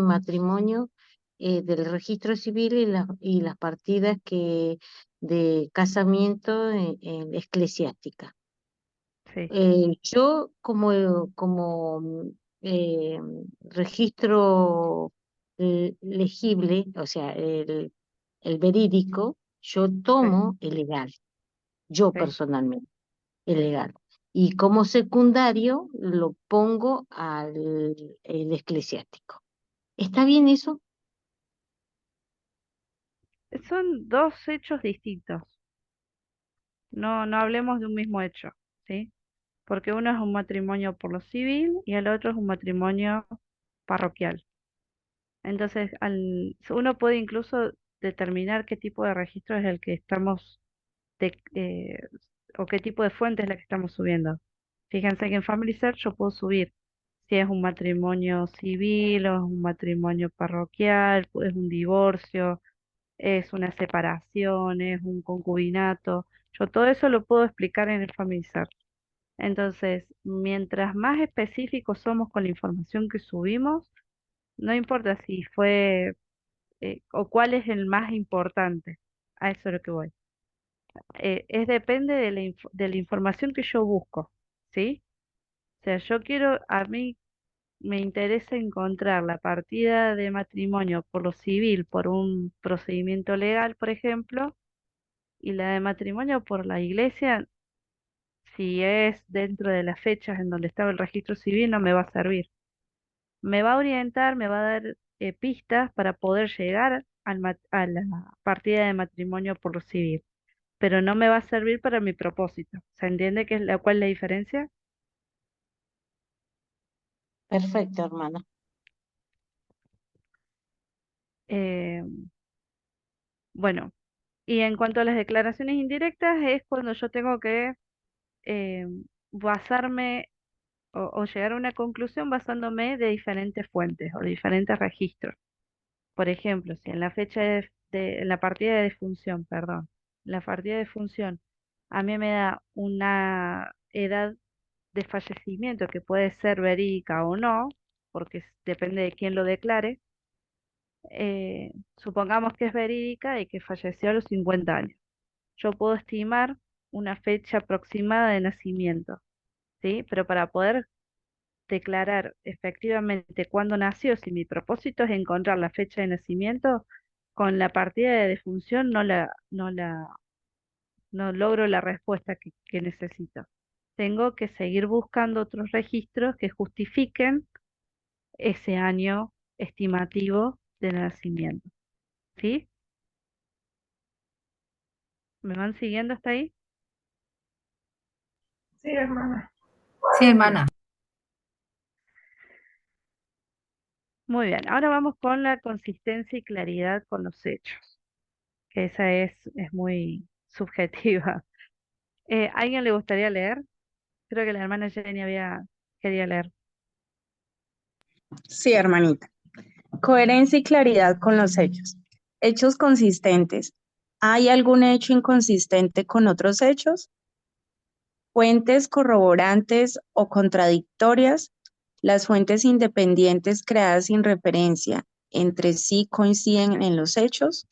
matrimonio del registro civil y las partidas de casamiento en eclesiástica. Sí, Yo como registro legible, o sea, el verídico, yo Sí, tomo el legal, yo sí. personalmente, el legal. Y como secundario lo pongo al el eclesiástico. ¿Está bien eso? Son dos hechos distintos. No hablemos de un mismo hecho, ¿sí? Porque uno es un matrimonio por lo civil y el otro es un matrimonio parroquial. Entonces, uno puede incluso determinar qué tipo de registro es el que estamos, de- eh, o qué tipo de fuente es la que estamos subiendo. Fíjense que en Family Search yo puedo subir si es un matrimonio civil o es un matrimonio parroquial, es un divorcio, es una separación, es un concubinato. Yo todo eso lo puedo explicar en el Family Search. Entonces, mientras más específicos somos con la información que subimos, no importa si fue o cuál es el más importante. A eso es lo que voy. Es depende de la información que yo busco, ¿sí? O sea, a mí me interesa encontrar la partida de matrimonio por lo civil, por un procedimiento legal, por ejemplo, y la de matrimonio por la iglesia, si es dentro de las fechas en donde estaba el registro civil, no me va a servir. Me va a orientar, me va a dar pistas para poder llegar a la partida de matrimonio por lo civil, pero no me va a servir para mi propósito. ¿Se entiende cuál es la diferencia? Perfecto, hermana. Eh, bueno, y en cuanto a las declaraciones indirectas, es cuando yo tengo que eh, basarme o llegar a una conclusión basándome de diferentes fuentes o de diferentes registros. Por ejemplo, si en la fecha en la partida de defunción, perdón, la partida de defunción a mí me da una edad de fallecimiento que puede ser verídica o no, porque depende de quién lo declare, supongamos que es verídica y que falleció a los 50 años. Yo puedo estimar una fecha aproximada de nacimiento, ¿sí? Pero para poder declarar efectivamente cuándo nació, si mi propósito es encontrar la fecha de nacimiento, con la partida de defunción no logro la respuesta que necesito. Tengo que seguir buscando otros registros que justifiquen ese año estimativo de nacimiento. ¿Sí? ¿Me van siguiendo hasta ahí? Sí, hermana. Sí, Bien, hermana. muy bien. Ahora vamos con la consistencia y claridad con los hechos, que esa es muy subjetiva. ¿A alguien le gustaría leer? Creo que la hermana Jenny quería leer. Sí, hermanita. Coherencia y claridad con los hechos. Hechos consistentes. ¿Hay algún hecho inconsistente con otros hechos? Fuentes corroborantes o contradictorias. Las fuentes independientes creadas sin referencia entre sí coinciden en los hechos.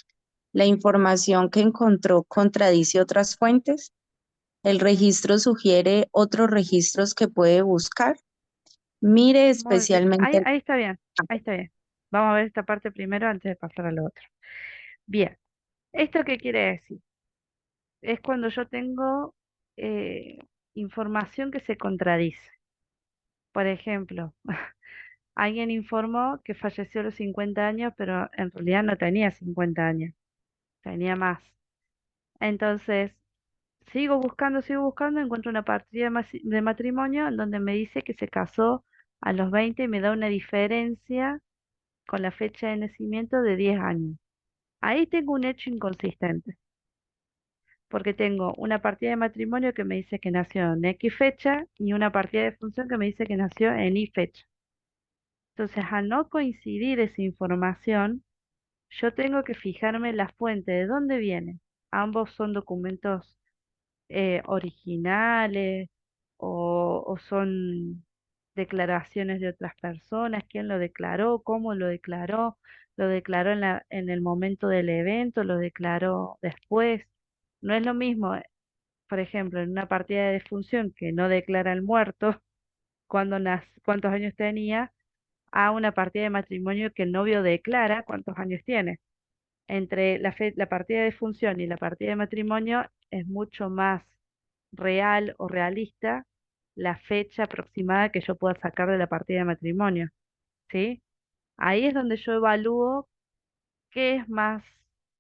La información que encontró contradice otras fuentes. El registro sugiere otros registros que puede buscar. Mire Muy bien. especialmente Ahí está bien. Ahí está bien. Vamos a ver esta parte primero antes de pasar a lo otro. Bien. ¿Esto qué quiere decir? Es cuando yo tengo eh, información que se contradice. Por ejemplo, alguien informó que falleció a los 50 años, pero en realidad no tenía 50 años, tenía más. Entonces, sigo buscando, encuentro una partida de matrimonio en donde me dice que se casó a los 20 y me da una diferencia con la fecha de nacimiento de 10 años. Ahí tengo un hecho inconsistente, porque tengo una partida de matrimonio que me dice que nació en X fecha y una partida de función que me dice que nació en Y fecha. Entonces, al no coincidir esa información, yo tengo que fijarme en la fuente, de dónde viene. Ambos son documentos originales o son declaraciones de otras personas, quién lo declaró, cómo lo declaró en el momento del evento, lo declaró después. No es lo mismo, por ejemplo, en una partida de defunción que no declara el muerto cuántos años tenía, a una partida de matrimonio que el novio declara cuántos años tiene. entre la partida de función y la partida de matrimonio es mucho más real o realista la fecha aproximada que yo pueda sacar de la partida de matrimonio, ¿sí? Ahí es donde yo evalúo qué es más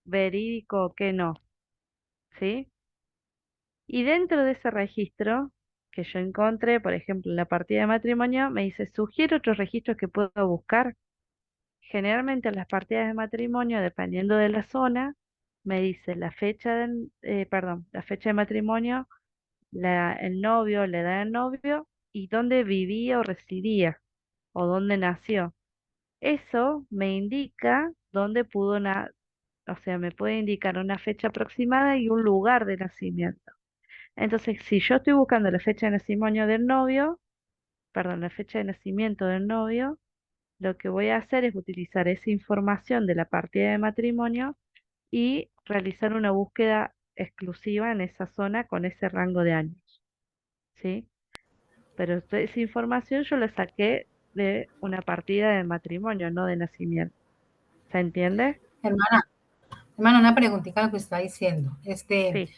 verídico o qué no, ¿sí? Y dentro de ese registro que yo encontré, por ejemplo, en la partida de matrimonio, me dice, sugiere otros registros que puedo buscar. Generalmente en las partidas de matrimonio, dependiendo de la zona, me dice la fecha la fecha de matrimonio, el novio, la edad del novio y dónde vivía o residía o dónde nació. Eso me indica dónde o sea, me puede indicar una fecha aproximada y un lugar de nacimiento. Entonces, si yo estoy buscando la fecha de nacimiento del novio, perdón, la fecha de nacimiento del novio, lo que voy a hacer es utilizar esa información de la partida de matrimonio y realizar una búsqueda exclusiva en esa zona con ese rango de años, ¿sí? Pero esa información yo la saqué de una partida de matrimonio, no de nacimiento. ¿Se entiende? Hermana, una preguntita a lo que está diciendo. Sí,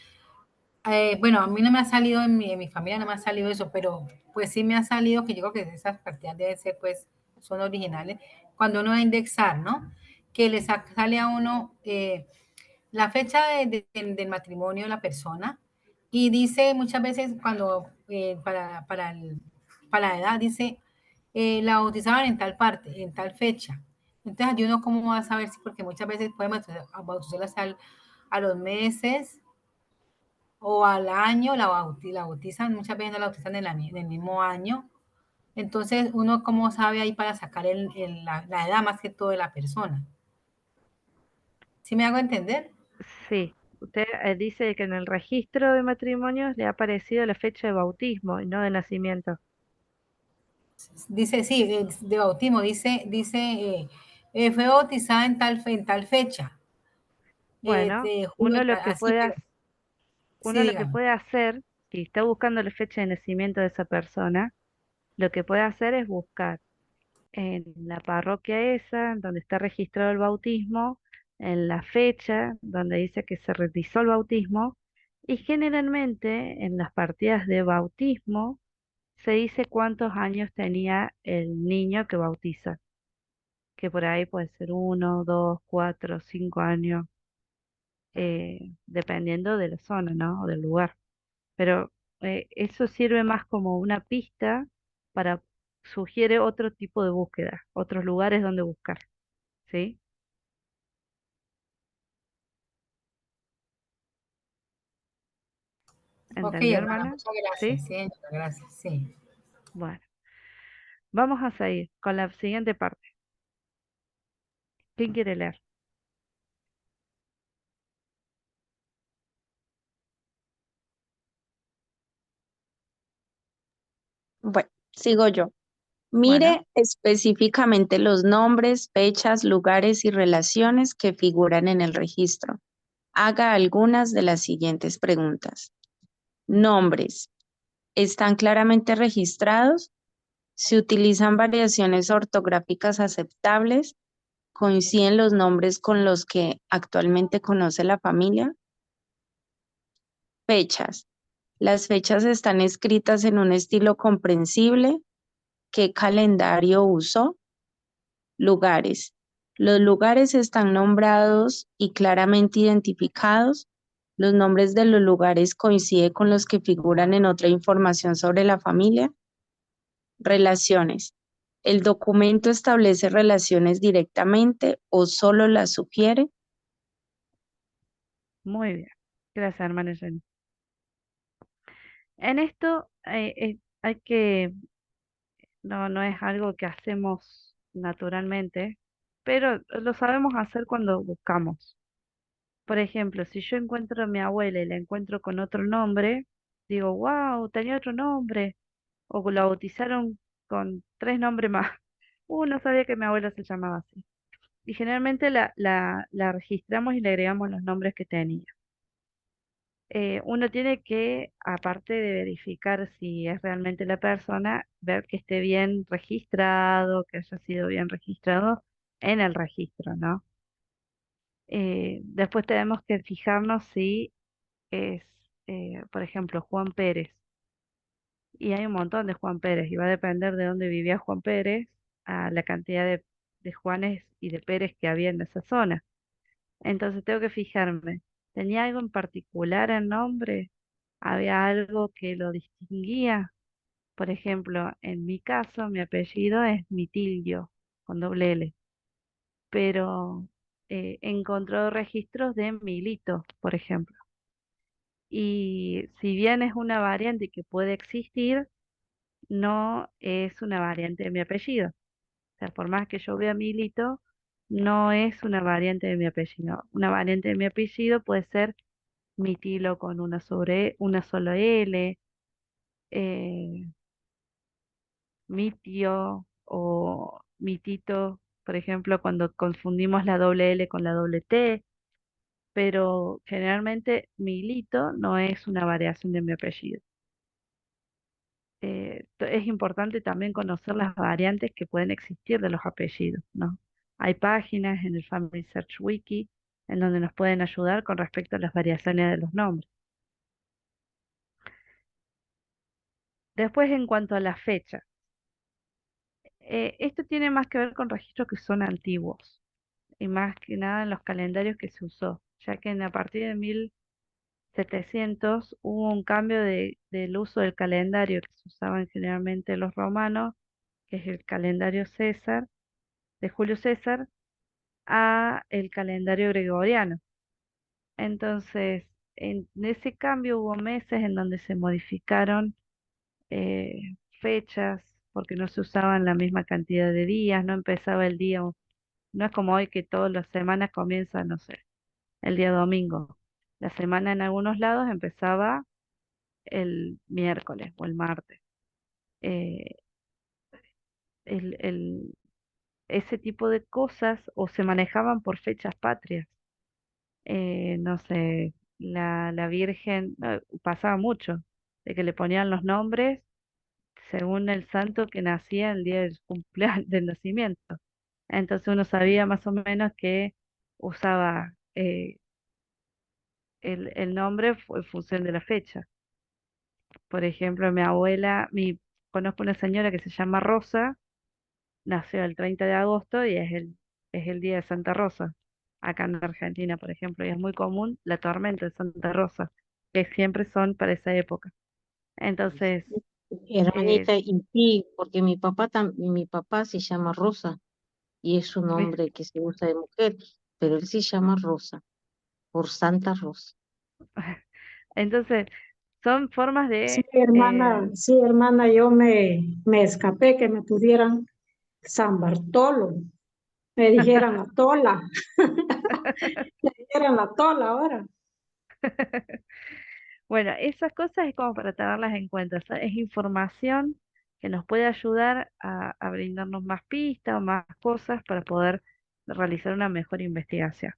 Bueno, a mí no me ha salido, en mi familia no me ha salido eso, pero pues sí me ha salido, que yo creo que esas partidas deben ser, pues, son originales, cuando uno va a indexar, ¿no? Que le sale a uno la fecha del matrimonio de la persona y dice muchas veces cuando, para la edad, dice, la bautizaban en tal parte, en tal fecha. Entonces, ¿y uno cómo va a saber si? Porque muchas veces podemos bautizarlas a los meses o al año, la bautizan, muchas veces no la bautizan en el mismo año. Entonces, uno cómo sabe ahí para sacar la edad más que todo de la persona. ¿Sí me hago entender? sí. Usted dice que en el registro de matrimonios le ha aparecido la fecha de bautismo y no de nacimiento. Dice, sí, de bautismo, fue bautizada en tal fecha, Bueno, de julio, así, pero sí, uno lo que dígame. puede hacer, si está buscando la fecha de nacimiento de esa persona, lo que puede hacer es buscar en la parroquia esa, donde está registrado el bautismo, en la fecha donde dice que se realizó el bautismo, y generalmente en las partidas de bautismo se dice cuántos años tenía el niño que bautiza, que por ahí puede ser 1, 2, 4, 5 años, dependiendo de la zona, ¿no? O del lugar. Pero eso sirve más como una pista para sugiere otro tipo de búsqueda, otros lugares donde buscar, ¿sí? Ok, ¿Entendió, hermana, hermana? muchas ¿Sí? gracias, sí, gracias, sí. Bueno, vamos a seguir con la siguiente parte. ¿Quién quiere leer? Bueno, sigo yo. Bueno, Mire específicamente los nombres, fechas, lugares y relaciones que figuran en el registro. Haga algunas de las siguientes preguntas. Nombres. ¿Están claramente registrados? ¿Se utilizan variaciones ortográficas aceptables? ¿Coinciden los nombres con los que actualmente conoce la familia? Fechas. ¿Las fechas están escritas en un estilo comprensible? ¿Qué calendario usó? Lugares. Los lugares están nombrados y claramente identificados. Los nombres de los lugares coinciden con los que figuran en otra información sobre la familia. Relaciones. ¿El documento establece relaciones directamente o solo las sugiere? muy bien. Gracias, hermana Jenny. En esto no es algo que hacemos naturalmente, pero lo sabemos hacer cuando buscamos. Por ejemplo, si yo encuentro a mi abuela y la encuentro con otro nombre, digo, wow, tenía otro nombre. O la bautizaron con 3 nombres más. No sabía que mi abuela se llamaba así. Y generalmente la registramos y le agregamos los nombres que tenía. Uno tiene que, aparte de verificar si es realmente la persona, ver que esté bien registrado, que haya sido bien registrado en el registro, ¿no? Después tenemos que fijarnos si es, por ejemplo, Juan Pérez. Y hay un montón de Juan Pérez y va a depender de dónde vivía Juan Pérez a la cantidad de Juanes y de Pérez que había en esa zona. Entonces tengo que fijarme, ¿tenía algo en particular el nombre? ¿Había algo que lo distinguía? Por ejemplo, en mi caso, mi apellido es Mitilio, con doble L, pero he encontrado registros de Milito, por ejemplo. Y si bien es una variante que puede existir, no es una variante de mi apellido. O sea, por más que yo vea Milito, no es una variante de mi apellido. Una variante de mi apellido puede ser Mitilo con una sola L, eh, Mitio o Mitito, por ejemplo, cuando confundimos la doble L con la doble T, pero generalmente Milito no es una variación de mi apellido. Es importante también conocer las variantes que pueden existir de los apellidos, ¿no? Hay páginas en el Family Search Wiki en donde nos pueden ayudar con respecto a las variaciones de los nombres. Después, en cuanto a la fecha, esto tiene más que ver con registros que son antiguos y más que nada en los calendarios que se usó, ya que a partir de 1700 hubo un cambio del uso del calendario que se usaban generalmente los romanos, que es el calendario César, de Julio César, a el calendario gregoriano. Entonces, en ese cambio hubo meses en donde se modificaron fechas porque no se usaban la misma cantidad de días, no empezaba el día, no es como hoy que todas las semanas comienzan, no sé, el día domingo. La semana en algunos lados empezaba el miércoles o el martes. Eh, el, ese tipo de cosas o se manejaban por fechas patrias. No sé, la Virgen, pasaba mucho, de que le ponían los nombres según el santo que nacía el día del cumpleaños, del nacimiento. Entonces uno sabía más o menos que usaba el nombre en función de la fecha. Por ejemplo, conozco una señora que se llama Rosa, nació el 30 de agosto y es el día de Santa Rosa, acá en Argentina, por ejemplo, y es muy común la tormenta de Santa Rosa, que siempre son para esa época. Entonces, Hermanita, y sí, porque mi papá se llama Rosa y es un ¿ves? nombre que se usa de mujer, pero él se llama Rosa, por Santa Rosa. Entonces, son formas Sí, de... hermana, yo me escapé que me pudieran San Bartolo, me dijeran la tola, me dijeran la tola ahora. Bueno, esas cosas es como para tenerlas en cuenta. O sea, es información que nos puede ayudar a brindarnos más pistas o más cosas para poder realizar una mejor investigación.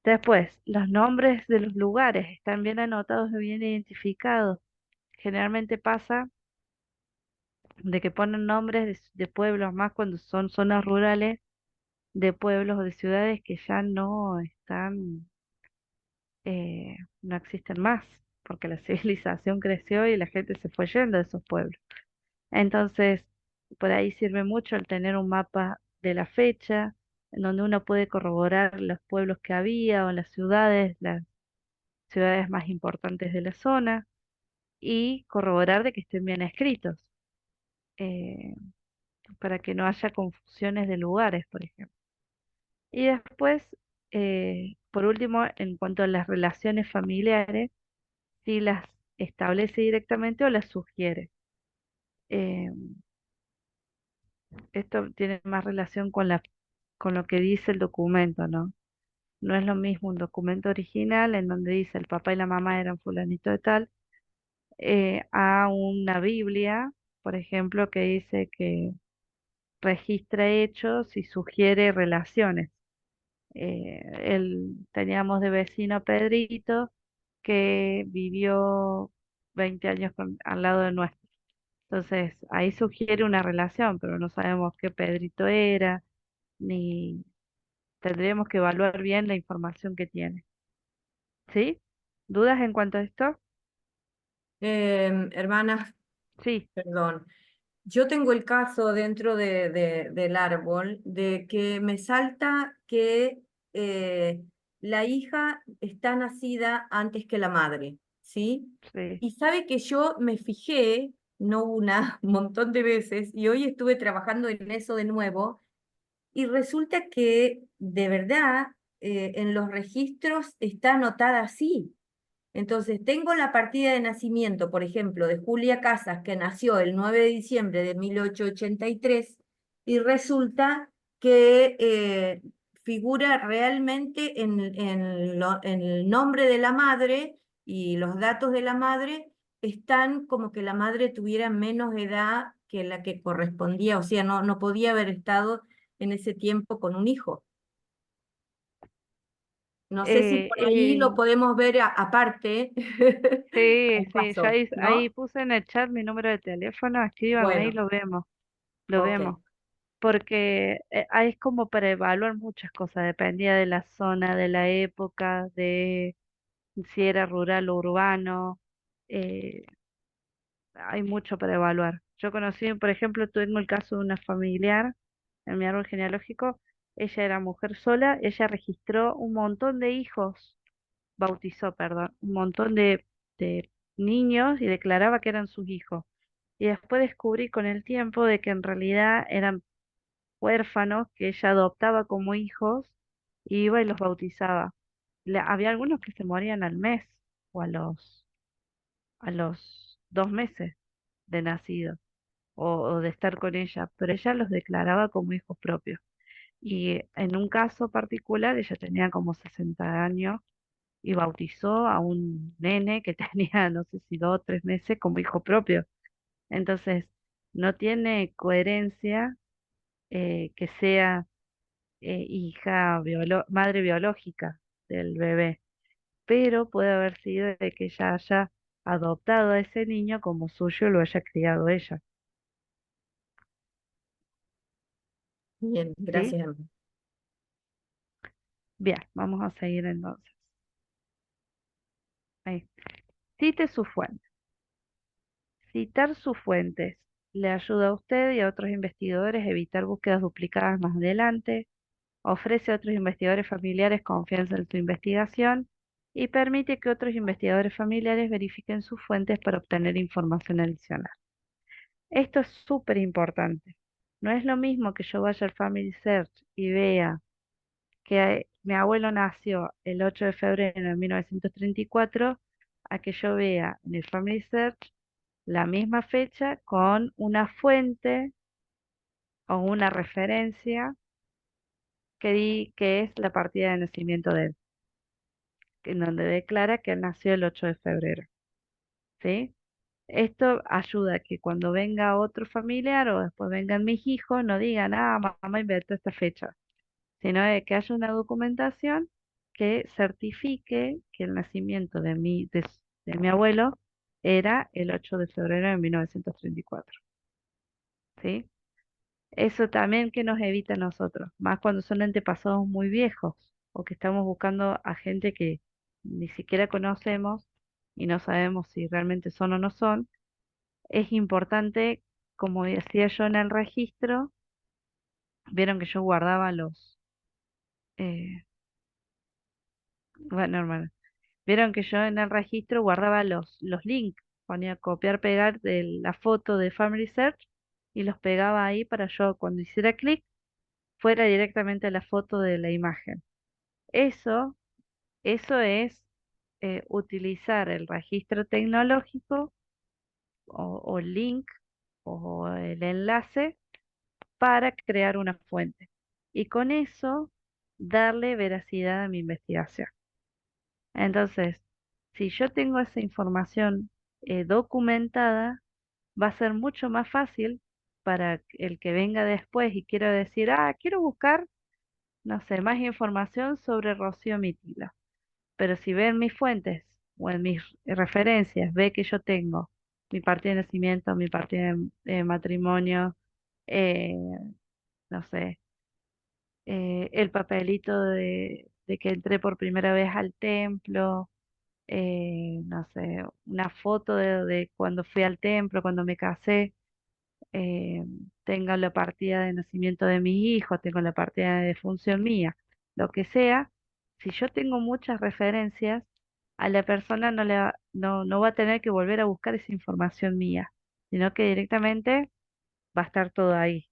Después, los nombres de los lugares están bien anotados y bien identificados. Generalmente pasa de que ponen nombres de pueblos más cuando son zonas rurales, de pueblos o de ciudades que ya no están, no existen más, porque la civilización creció y la gente se fue yendo de esos pueblos. Entonces, por ahí sirve mucho el tener un mapa de la fecha, en donde uno puede corroborar los pueblos que había o las ciudades más importantes de la zona y corroborar de que estén bien escritos, eh, para que no haya confusiones de lugares, por ejemplo. Y después, por último, en cuanto a las relaciones familiares, si las establece directamente o las sugiere. Eh, Esto tiene más relación con lo que dice el documento, ¿no? No es lo mismo un documento original en donde dice el papá y la mamá eran fulanito de tal, a una Biblia, por ejemplo, que dice que registra hechos y sugiere relaciones. Teníamos de vecino a Pedrito que vivió 20 años al lado de nuestro. Entonces, ahí sugiere una relación, pero no sabemos qué Pedrito era, ni Tendríamos que evaluar bien la información que tiene. ¿Sí? ¿Dudas en cuanto a esto? Hermana, Sí, perdón. Yo tengo el caso dentro del árbol de que me salta que eh, la hija está nacida antes que la madre, ¿sí? sí. Y sabe que yo me fijé, no una, un montón de veces, y hoy estuve trabajando en eso de nuevo, y resulta que de verdad en los registros está anotada así. Entonces, tengo la partida de nacimiento, por ejemplo, de Julia Casas, que nació el 9 de diciembre de 1883, y resulta que figura realmente en el nombre de la madre y los datos de la madre están como que la madre tuviera menos edad que la que correspondía, o sea, no podía haber estado en ese tiempo con un hijo. No sé si Eh, por ahí eh, lo podemos ver aparte. sí, ¿Qué sí, yo pasó? ahí ¿No? puse en el chat mi número de teléfono, escríbanme y Bueno, lo ok. vemos. Porque ahí es como para evaluar muchas cosas, dependía de la zona, de la época, de si era rural o urbano, eh, hay mucho para evaluar. Yo conocí, por ejemplo, tengo el caso de una familiar en mi árbol genealógico, ella era mujer sola, ella registró un montón de hijos, bautizó, perdón, un montón de niños y declaraba que eran sus hijos. Y después descubrí con el tiempo de que en realidad eran huérfanos que ella adoptaba como hijos, y iba y los bautizaba. Había algunos que se morían al mes o a los 2 meses de nacido o de estar con ella, pero ella los declaraba como hijos propios. Y en un caso particular, ella tenía como 60 años y bautizó a un nene que tenía, no sé si 2 o 3 meses, como hijo propio. Entonces, no tiene coherencia que sea madre biológica del bebé, pero puede haber sido de que ella haya adoptado a ese niño como suyo y lo haya criado ella, Bien, ¿sí? gracias, Emma. Bien, vamos a seguir entonces. Ahí. Cite su fuente. Citar sus fuentes le ayuda a usted y a otros investigadores a evitar búsquedas duplicadas más adelante, ofrece a otros investigadores familiares confianza en su investigación y permite que otros investigadores familiares verifiquen sus fuentes para obtener información adicional. Esto es súper importante. No es lo mismo que yo vaya al Family Search y vea que mi abuelo nació el 8 de febrero de 1934, a que yo vea en el Family Search la misma fecha con una fuente o una referencia que es la partida de nacimiento de él, en donde declara que él nació el 8 de febrero, ¿sí? Esto ayuda a que cuando venga otro familiar o después vengan mis hijos, no digan, ah, mamá inventó esta fecha, sino de que haya una documentación que certifique que el nacimiento de mi abuelo era el 8 de febrero de 1934, ¿sí? Eso también que nos evita a nosotros, más cuando son antepasados muy viejos o que estamos buscando a gente que ni siquiera conocemos y no sabemos si realmente son o no son. Es importante, como decía yo en el registro, vieron que yo guardaba eh, bueno, hermano, vieron que yo en el registro guardaba los links, ponía copiar, pegar de la foto de Family Search y los pegaba ahí para yo cuando hiciera clic fuera directamente la foto de la imagen. Eso, eso es utilizar el registro tecnológico o link o el enlace para crear una fuente y con eso darle veracidad a mi investigación. Entonces, si yo tengo esa información documentada, va a ser mucho más fácil para el que venga después y quiera decir, ah, quiero buscar, no sé, más información sobre Rocío Mitila. Pero si ve en mis fuentes o en mis referencias, ve que yo tengo mi partida de nacimiento, mi partida de matrimonio, eh, no sé, el papelito de que entré por primera vez al templo, no sé, una foto de cuando fui al templo, cuando me casé, eh, tengo la partida de nacimiento de mi hijo, tengo la partida de defunción mía, lo que sea. Si yo tengo muchas referencias, a la persona no va a tener que volver a buscar esa información mía, sino que directamente va a estar todo ahí.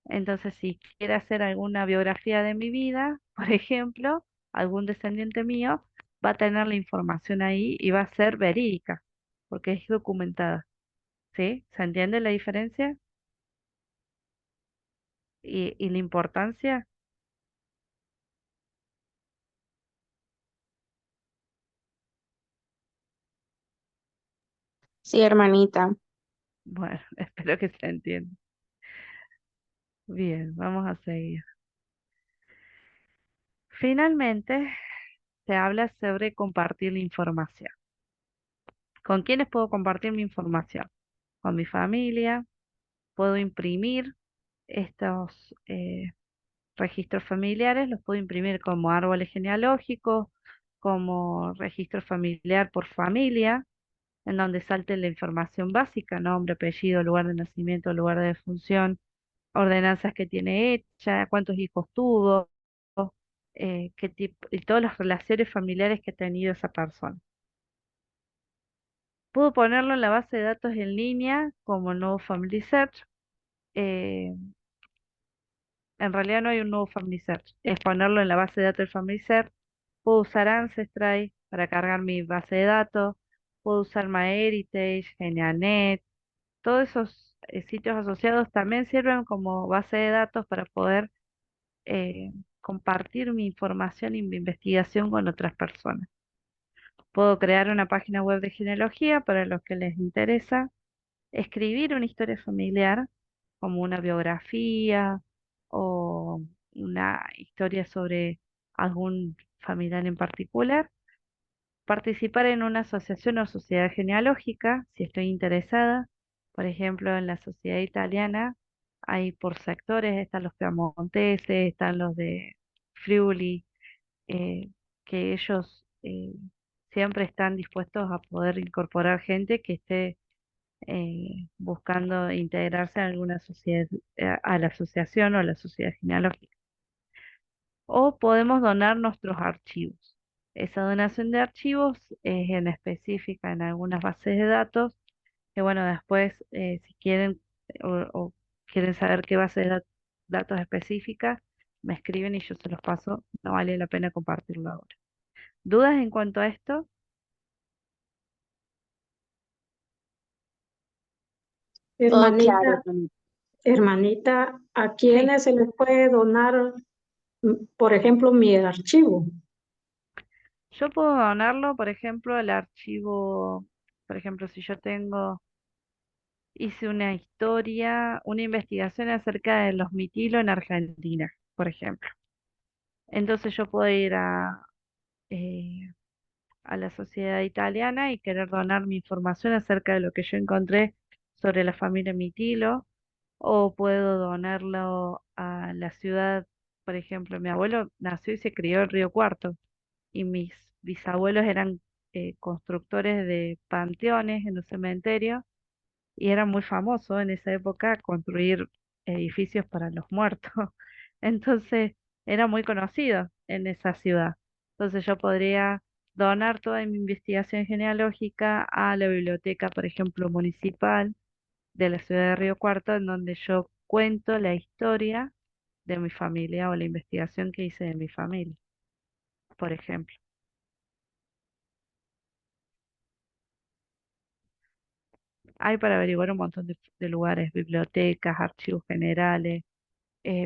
Entonces, si quiere hacer alguna biografía de mi vida, por ejemplo, algún descendiente mío, va a tener la información ahí y va a ser verídica, porque es documentada. ¿Sí? ¿Se entiende la diferencia y la importancia? Sí, hermanita. Bueno, espero que se entienda. Bien, vamos a seguir. Finalmente, se habla sobre compartir la información. ¿Con quiénes puedo compartir mi información? Con mi familia. Puedo imprimir estos registros familiares, los puedo imprimir como árboles genealógicos, como registro familiar por familia, en donde salte la información básica, nombre, apellido, lugar de nacimiento, lugar de defunción, ordenanzas que tiene hecha, cuántos hijos tuvo, qué tipo, y todas las relaciones familiares que ha tenido esa persona. Puedo ponerlo en la base de datos en línea como nuevo Family Search. eh, en realidad no hay un nuevo Family Search, es ponerlo en la base de datos del Family Search. Puedo usar Ancestry para cargar mi base de datos, puedo usar MyHeritage, Genianet, todos esos sitios asociados también sirven como base de datos para poder compartir mi información y mi investigación con otras personas. Puedo crear una página web de genealogía para los que les interesa, escribir una historia familiar como una biografía o una historia sobre algún familiar en particular, participar en una asociación o sociedad genealógica si estoy interesada. Por ejemplo, en la sociedad italiana hay por sectores, están los piamonteses, están los de Friuli, que ellos siempre están dispuestos a poder incorporar gente que esté buscando integrarse a alguna sociedad, a la asociación o a la sociedad genealógica. O podemos donar nuestros archivos. Esa donación de archivos es en específica en algunas bases de datos, que bueno, después si quieren o quieren saber qué base de datos específica, me escriben y yo se los paso. No vale la pena compartirlo ahora. ¿Dudas en cuanto a esto? Todo claro, Hermanita, hermanita. hermanita, ¿a Sí, quiénes se les puede donar, por ejemplo, mi archivo? yo puedo donarlo, por ejemplo, al archivo, por ejemplo, si yo hice una historia, una investigación acerca de los mitilos en Argentina, por ejemplo. Entonces yo puedo ir eh, a la sociedad italiana y querer donar mi información acerca de lo que yo encontré sobre la familia Mitilo, o puedo donarlo a la ciudad, por ejemplo, mi abuelo nació y se crió en Río Cuarto y mis bisabuelos eran constructores de panteones en los cementerios y era muy famoso en esa época construir edificios para los muertos. Entonces era muy conocido en esa ciudad. Entonces yo podría donar toda mi investigación genealógica a la biblioteca, por ejemplo, municipal de la ciudad de Río Cuarto, en donde yo cuento la historia de mi familia o la investigación que hice de mi familia, por ejemplo. Hay para averiguar un montón de lugares, bibliotecas, archivos generales,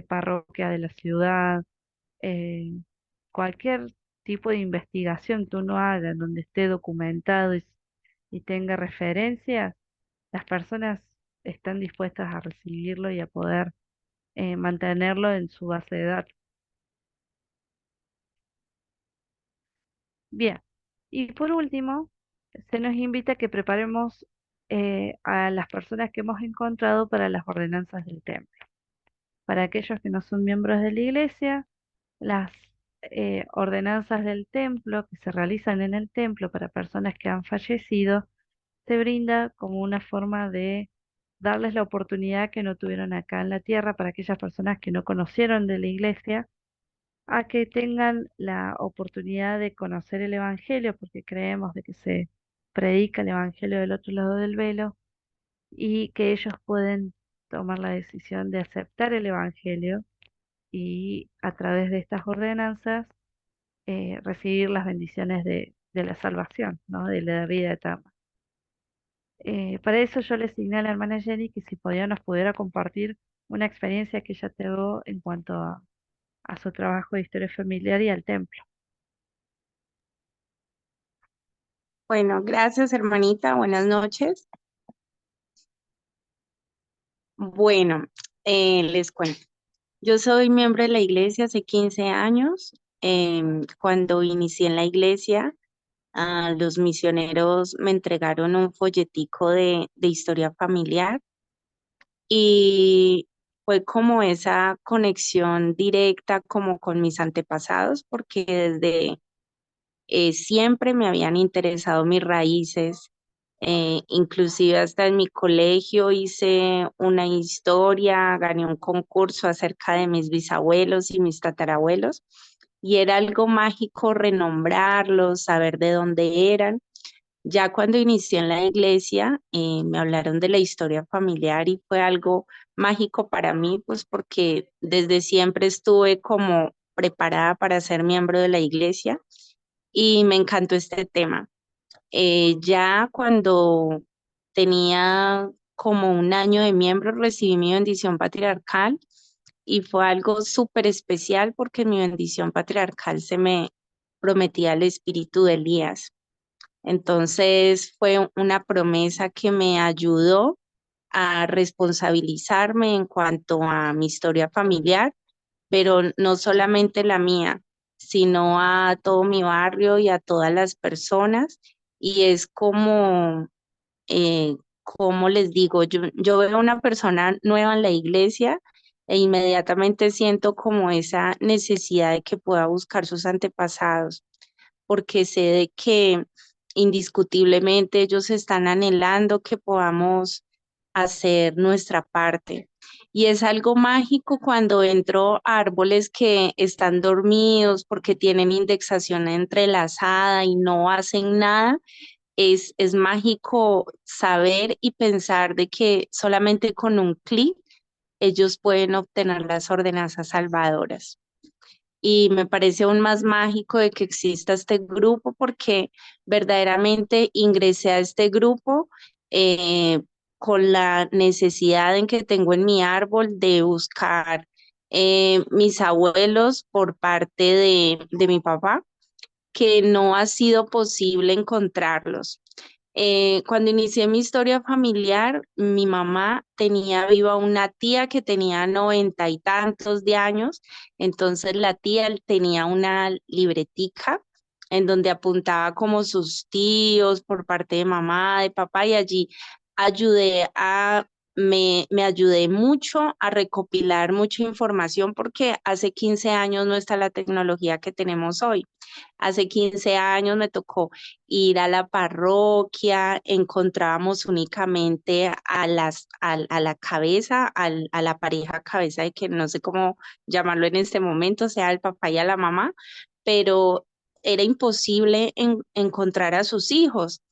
parroquia de la ciudad, eh, cualquier tipo de investigación que uno haga en donde esté documentado y tenga referencias, las personas están dispuestas a recibirlo y a poder mantenerlo en su base de datos. Bien, y por último, se nos invita a que preparemos a las personas que hemos encontrado para las ordenanzas del templo. Para aquellos que no son miembros de la iglesia, las ordenanzas del templo que se realizan en el templo para personas que han fallecido, se brinda como una forma de darles la oportunidad que no tuvieron acá en la tierra para aquellas personas que no conocieron de la iglesia, a que tengan la oportunidad de conocer el Evangelio, porque creemos de que se predica el Evangelio del otro lado del velo y que ellos pueden tomar la decisión de aceptar el Evangelio y a través de estas ordenanzas recibir las bendiciones de la salvación, ¿no? De la vida eterna. Para eso yo le asigné a la hermana Jenny que si podía nos pudiera compartir una experiencia que ella tuvo en cuanto a su trabajo de historia familiar y al templo. Bueno, gracias, hermanita. Buenas noches. Bueno, les cuento. Yo soy miembro de la iglesia hace 15 años. Cuando inicié en la iglesia, los misioneros me entregaron un folletico de historia familiar y fue como esa conexión directa como con mis antepasados, porque desde siempre me habían interesado mis raíces. Inclusive hasta en mi colegio hice una historia, gané un concurso acerca de mis bisabuelos y mis tatarabuelos, y era algo mágico renombrarlos, saber de dónde eran. Ya cuando inicié en la iglesia, me hablaron de la historia familiar y fue algo mágico para mí, pues porque desde siempre estuve como preparada para ser miembro de la iglesia y me encantó este tema. Ya cuando tenía como un año de miembro, recibí mi bendición patriarcal y fue algo súper especial porque en mi bendición patriarcal se me prometía el espíritu de Elías. Entonces fue una promesa que me ayudó a responsabilizarme en cuanto a mi historia familiar, pero no solamente la mía, sino a todo mi barrio y a todas las personas. Y es como, como les digo, yo veo una persona nueva en la iglesia e inmediatamente siento como esa necesidad de que pueda buscar sus antepasados, porque sé de que indiscutiblemente ellos están anhelando que podamos hacer nuestra parte. Y es algo mágico cuando entro a árboles que están dormidos porque tienen indexación entrelazada y no hacen nada. Es mágico saber y pensar de que solamente con un clic ellos pueden obtener las ordenanzas salvadoras. Y me parece aún más mágico de que exista este grupo porque verdaderamente ingresé a este grupo eh, con la necesidad en que tengo en mi árbol de buscar mis abuelos por parte de mi papá, que no ha sido posible encontrarlos. Cuando inicié mi historia familiar, mi mamá tenía viva una tía que tenía 90 y tantos de años, entonces la tía tenía una libretica en donde apuntaba como sus tíos por parte de mamá, de papá, y allí me ayudé mucho a recopilar mucha información porque hace 15 años no está la tecnología que tenemos hoy. Hace 15 años me tocó ir a la parroquia, encontrábamos únicamente a la cabeza, a la pareja cabeza de que no sé cómo llamarlo en este momento, sea el papá y a la mamá, pero era imposible encontrar a sus hijos.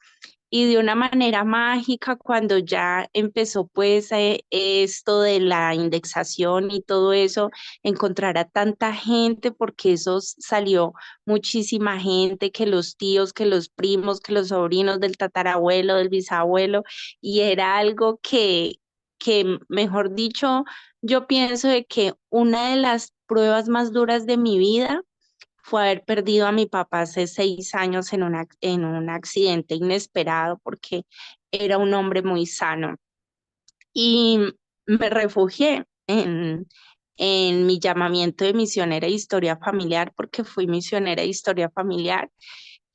Y de una manera mágica, cuando ya empezó pues esto de la indexación y todo eso, encontrar a tanta gente, porque eso salió muchísima gente, que los tíos, que los primos, que los sobrinos del tatarabuelo, del bisabuelo, y era algo que mejor dicho, yo pienso de que una de las pruebas más duras de mi vida fue haber perdido a mi papá hace 6 años en un accidente inesperado porque era un hombre muy sano. Y me refugié en mi llamamiento de misionera de historia familiar porque fui misionera de historia familiar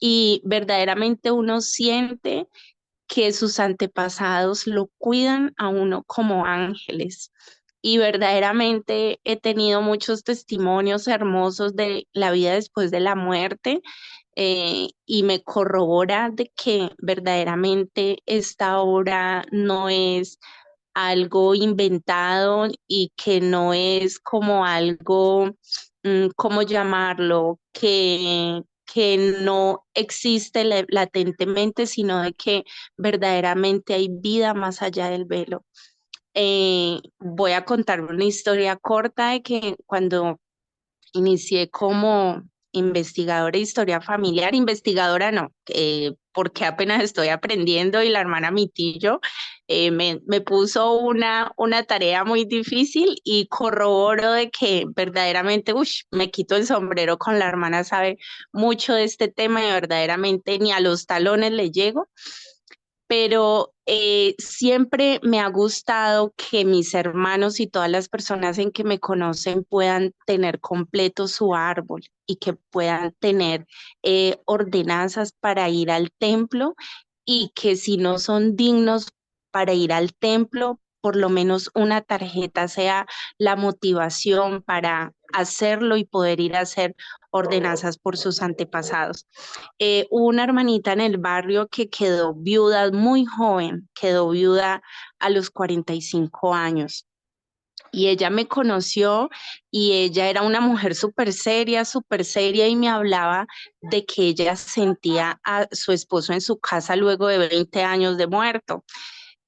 y verdaderamente uno siente que sus antepasados lo cuidan a uno como ángeles. y verdaderamente he tenido muchos testimonios hermosos de la vida después de la muerte, y me corrobora de que verdaderamente esta obra no es algo inventado y que no es como algo, ¿cómo llamarlo? Que no existe latentemente, sino de que verdaderamente hay vida más allá del velo. Voy a contar una historia corta de que cuando inicié como investigadora de historia familiar, investigadora no, porque apenas estoy aprendiendo y la hermana Mitillo me puso una tarea muy difícil y corroboro de que verdaderamente, me quito el sombrero con la hermana, sabe mucho de este tema y verdaderamente ni a los talones le llego, pero siempre me ha gustado que mis hermanos y todas las personas en que me conocen puedan tener completo su árbol y que puedan tener ordenanzas para ir al templo, y que si no son dignos para ir al templo, por lo menos una tarjeta sea la motivación para hacerlo y poder ir a hacer ordenanzas por sus antepasados. Hubo una hermanita en el barrio que quedó viuda muy joven, quedó viuda a los 45 años. Y ella me conoció y ella era una mujer súper seria y me hablaba de que ella sentía a su esposo en su casa luego de 20 años de muerto.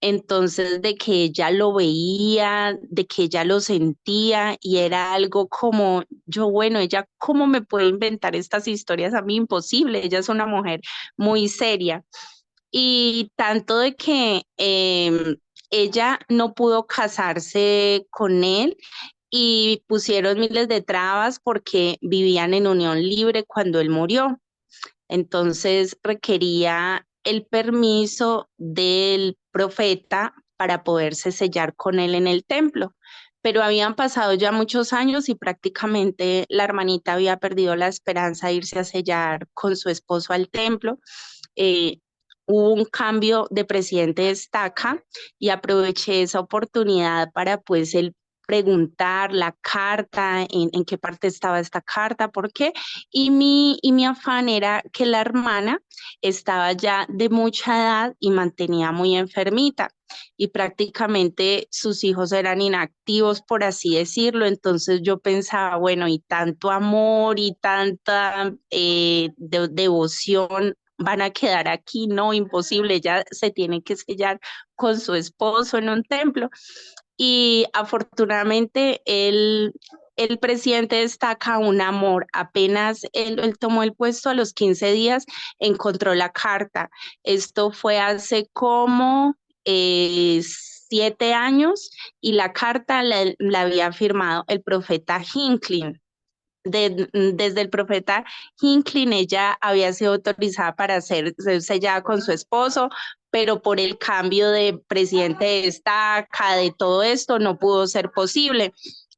Entonces, de que ella lo veía, de que ella lo sentía y era algo como, yo, bueno, ella, ¿cómo me puede inventar estas historias? A mí imposible, ella es una mujer muy seria. Y tanto de que ella no pudo casarse con él y pusieron miles de trabas porque vivían en unión libre cuando él murió. Entonces requería el permiso del profeta para poderse sellar con él en el templo. Pero habían pasado ya muchos años y prácticamente la hermanita había perdido la esperanza de irse a sellar con su esposo al templo. Eh, Hubo un cambio de presidente de Estaca y aproveché esa oportunidad para pues el preguntar la carta, en qué parte estaba esta carta, por qué. Y mi afán era que la hermana estaba ya de mucha edad y mantenía muy enfermita y prácticamente sus hijos eran inactivos, por así decirlo. Entonces yo pensaba, bueno, y tanto amor y tanta devoción van a quedar aquí, no, imposible, ella se tiene que sellar con su esposo en un templo. Y afortunadamente el presidente destaca un amor. Apenas él tomó el puesto, a los 15 días encontró la carta. Esto fue hace como 7 años y la carta la había firmado el profeta Hinckley. Desde el profeta Hinckley ella había sido autorizada para ser sellada con su esposo, pero por el cambio de presidente de Estaca, de todo esto, no pudo ser posible.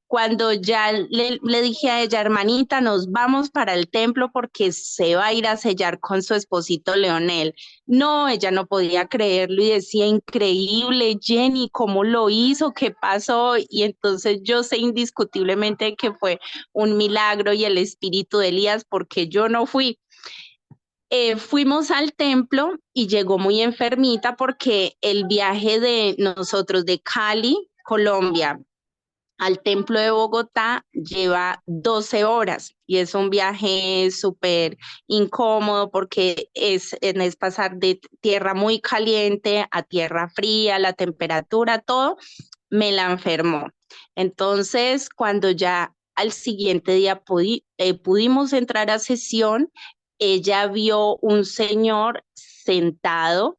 Cuando ya le dije a ella, hermanita, nos vamos para el templo porque se va a ir a sellar con su esposito Leonel. No, ella no podía creerlo y decía, increíble, Jenny, ¿cómo lo hizo? ¿Qué pasó? Y entonces yo sé indiscutiblemente que fue un milagro y el espíritu de Elías, porque yo no fui. Fuimos al templo y llegó muy enfermita porque el viaje de nosotros de Cali, Colombia, al templo de Bogotá lleva 12 horas y es un viaje súper incómodo porque es pasar de tierra muy caliente a tierra fría, la temperatura, todo me la enfermó. Entonces, cuando ya al siguiente día pudimos entrar a sesión, ella vio un señor sentado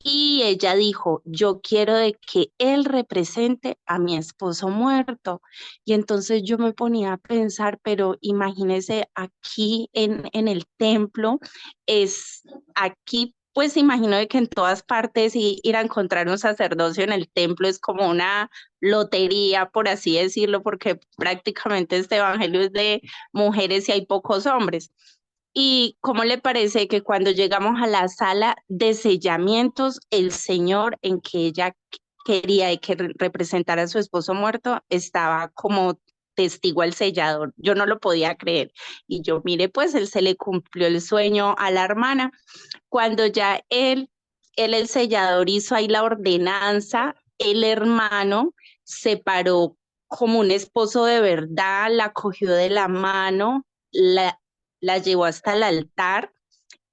y ella dijo, yo quiero de que él represente a mi esposo muerto. Y entonces yo me ponía a pensar, pero imagínese aquí en el templo, es aquí, pues imagino de que en todas partes ir a encontrar un sacerdocio en el templo es como una lotería, por así decirlo, porque prácticamente este evangelio es de mujeres y hay pocos hombres. ¿Y cómo le parece que cuando llegamos a la sala de sellamientos, el señor en que ella quería y que representara a su esposo muerto, estaba como testigo al sellador. Yo no lo podía creer. Y yo, mire, pues él se le cumplió el sueño a la hermana. Cuando ya el sellador hizo ahí la ordenanza, el hermano se paró como un esposo de verdad, la cogió de la mano, la llevó hasta el altar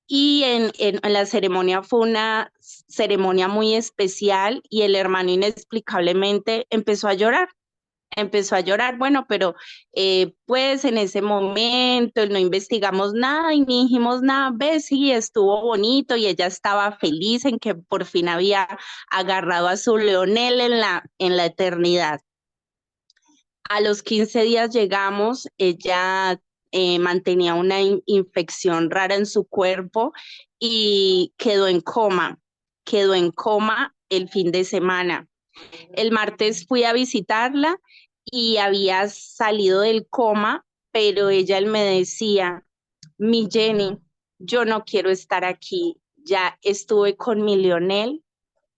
y en la ceremonia fue una ceremonia muy especial y el hermano inexplicablemente empezó a llorar, bueno, pero pues en ese momento no investigamos nada y ni dijimos nada, ves, sí, estuvo bonito y ella estaba feliz en que por fin había agarrado a su Leonel en la eternidad. A los 15 días llegamos, ella mantenía una infección rara en su cuerpo y quedó en coma el fin de semana. El martes fui a visitarla y había salido del coma, pero ella me decía, mi Jenny, yo no quiero estar aquí, ya estuve con mi Leonel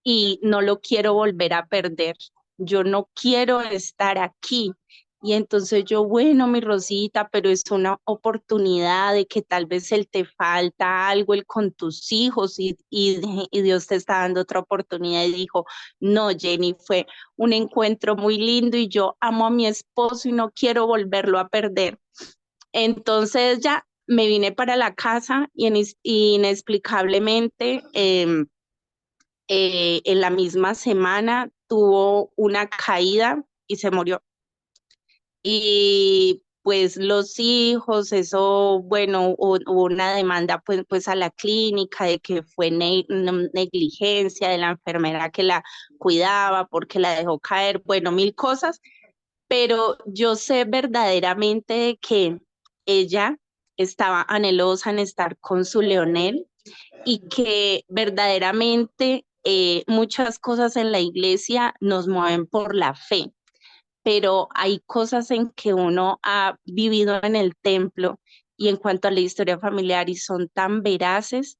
y no lo quiero volver a perder. Yo no quiero estar aquí. Y entonces yo, bueno, mi Rosita, pero es una oportunidad de que tal vez él te falta algo, él con tus hijos y Dios te está dando otra oportunidad. Y dijo, no, Jenny, fue un encuentro muy lindo y yo amo a mi esposo y no quiero volverlo a perder. Entonces ya me vine para la casa y inexplicablemente en la misma semana tuvo una caída y se murió. Y pues los hijos, eso, bueno, hubo una demanda pues a la clínica de que fue negligencia de la enfermera que la cuidaba porque la dejó caer, bueno, mil cosas, pero yo sé verdaderamente de que ella estaba anhelosa en estar con su Leonel y que verdaderamente muchas cosas en la iglesia nos mueven por la fe, pero hay cosas en que uno ha vivido en el templo y en cuanto a la historia familiar y son tan veraces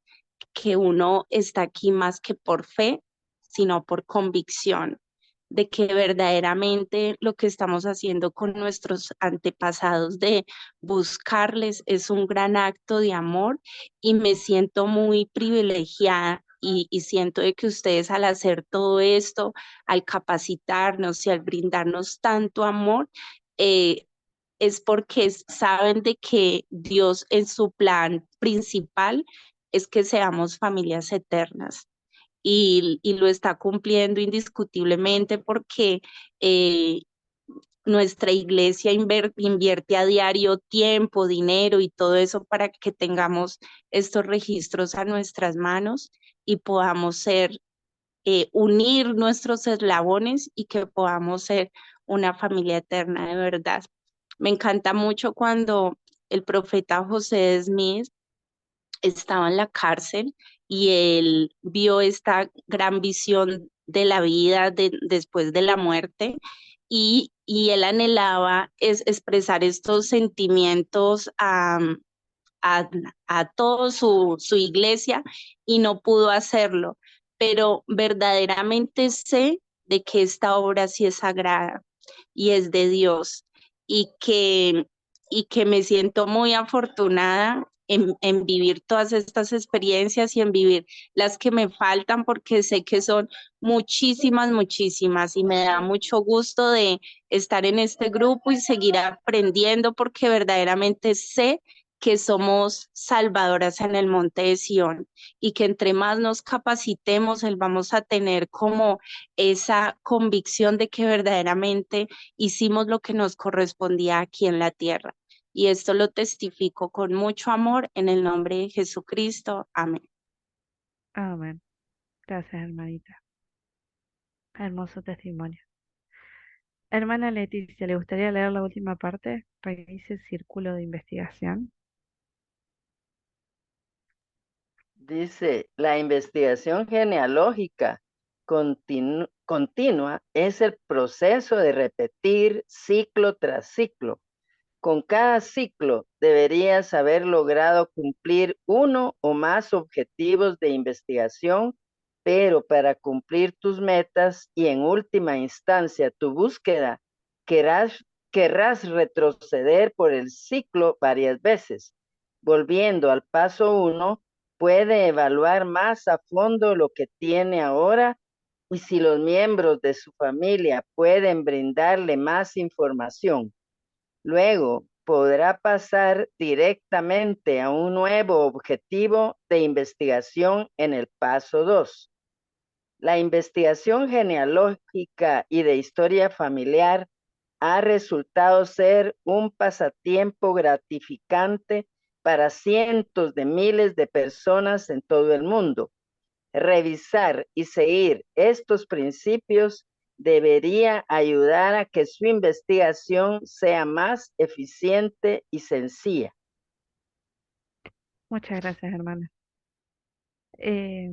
que uno está aquí más que por fe, sino por convicción de que verdaderamente lo que estamos haciendo con nuestros antepasados de buscarles es un gran acto de amor y me siento muy privilegiada y siento de que ustedes al hacer todo esto, al capacitarnos y al brindarnos tanto amor, es porque saben de que Dios en su plan principal es que seamos familias eternas y lo está cumpliendo indiscutiblemente porque eh, nuestra iglesia invierte a diario tiempo, dinero y todo eso para que tengamos estos registros a nuestras manos y podamos unir nuestros eslabones y que podamos ser una familia eterna de verdad. Me encanta mucho cuando el profeta José Smith estaba en la cárcel y él vio esta gran visión de la vida después de la muerte y él anhelaba expresar estos sentimientos a, a toda su iglesia y no pudo hacerlo, pero verdaderamente sé de que esta obra sí es sagrada y es de Dios y y que me siento muy afortunada en vivir todas estas experiencias y en vivir las que me faltan porque sé que son muchísimas, muchísimas y me da mucho gusto de estar en este grupo y seguir aprendiendo porque verdaderamente sé que somos salvadoras en el monte de Sión y que entre más nos capacitemos, vamos a tener como esa convicción de que verdaderamente hicimos lo que nos correspondía aquí en la tierra. Y esto lo testifico con mucho amor en el nombre de Jesucristo. Amén. Amén. Gracias, hermanita. Hermoso testimonio. Hermana Leticia, ¿le gustaría leer la última parte? Dice círculo de investigación. Dice, la investigación genealógica continua es el proceso de repetir ciclo tras ciclo. Con cada ciclo deberías haber logrado cumplir uno o más objetivos de investigación, pero para cumplir tus metas y en última instancia tu búsqueda, querrás retroceder por el ciclo varias veces. Volviendo al paso 1, puede evaluar más a fondo lo que tiene ahora y si los miembros de su familia pueden brindarle más información. Luego podrá pasar directamente a un nuevo objetivo de investigación en el paso 2. La investigación genealógica y de historia familiar ha resultado ser un pasatiempo gratificante para cientos de miles de personas en todo el mundo. Revisar y seguir estos principios debería ayudar a que su investigación sea más eficiente y sencilla. Muchas gracias, hermana. Eh,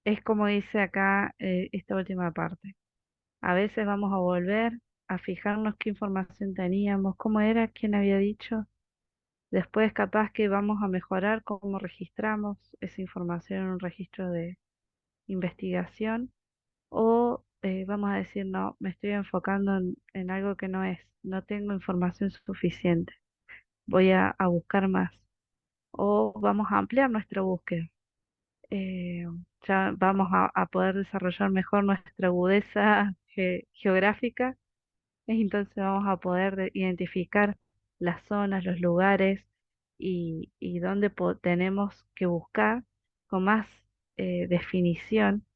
es como dice acá esta última parte. A veces vamos a volver a fijarnos qué información teníamos, cómo era, quién había dicho. Después capaz que vamos a mejorar cómo registramos esa información en un registro de investigación o vamos a decir, no, me estoy enfocando en algo que no es, no tengo información suficiente, voy a buscar más o vamos a ampliar nuestra búsqueda. eh, ya vamos a poder desarrollar mejor nuestra agudeza geográfica, entonces vamos a poder identificar las zonas, los lugares y dónde tenemos que buscar con más definición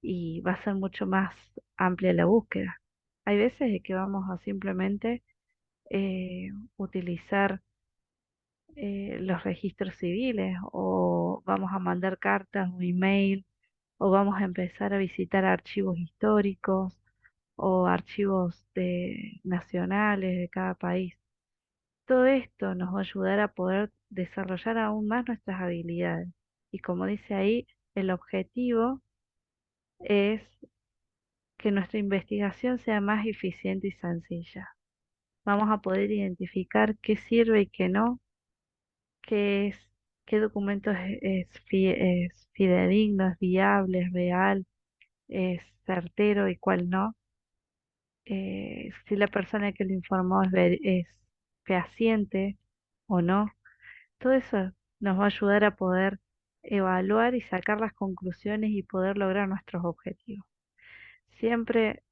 y va a ser mucho más amplia la búsqueda. Hay veces de que vamos a simplemente utilizar los registros civiles o vamos a mandar cartas o email o vamos a empezar a visitar archivos históricos o archivos nacionales de cada país. Todo esto nos va a ayudar a poder desarrollar aún más nuestras habilidades. Y como dice ahí, el objetivo es que nuestra investigación sea más eficiente y sencilla. Vamos a poder identificar qué sirve y qué no, qué documento es fidedigno, es viable, es real, es certero y cuál no. Si la persona que lo informó es fehaciente o no. Todo eso nos va a ayudar a poder evaluar y sacar las conclusiones y poder lograr nuestros objetivos. Siempre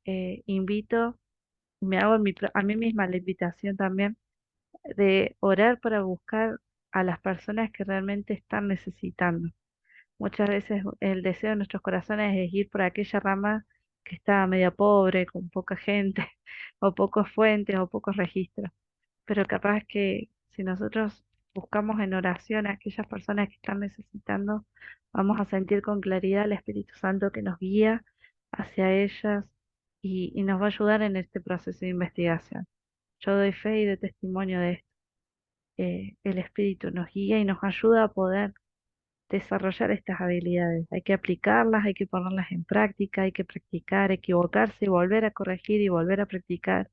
invito, me hago a mí misma la invitación también de orar para buscar a las personas que realmente están necesitando. Muchas veces el deseo de nuestros corazones es ir por aquella rama que está media pobre, con poca gente, o pocas fuentes, o pocos registros. Pero capaz que si nosotros buscamos en oración a aquellas personas que están necesitando, vamos a sentir con claridad al Espíritu Santo que nos guía hacia ellas y nos va a ayudar en este proceso de investigación. Yo doy fe y doy testimonio de esto. El Espíritu nos guía y nos ayuda a poder desarrollar estas habilidades. Hay que aplicarlas, hay que ponerlas en práctica, hay que practicar, equivocarse, volver a corregir y volver a practicar,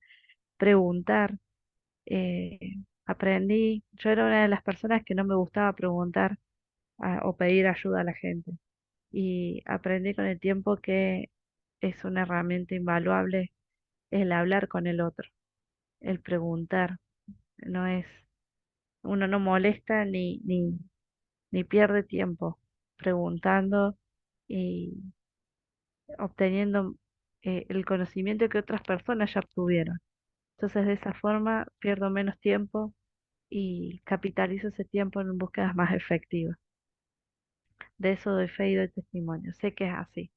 preguntar. eh, Aprendí, yo era una de las personas que no me gustaba preguntar o pedir ayuda a la gente y aprendí con el tiempo que es una herramienta invaluable el hablar con el otro, el preguntar, no es, uno no molesta ni pierde tiempo preguntando y obteniendo el conocimiento que otras personas ya obtuvieron. Entonces de esa forma pierdo menos tiempo y capitalizo ese tiempo en búsquedas más efectivas. De eso doy fe y doy testimonio. Sé que es así.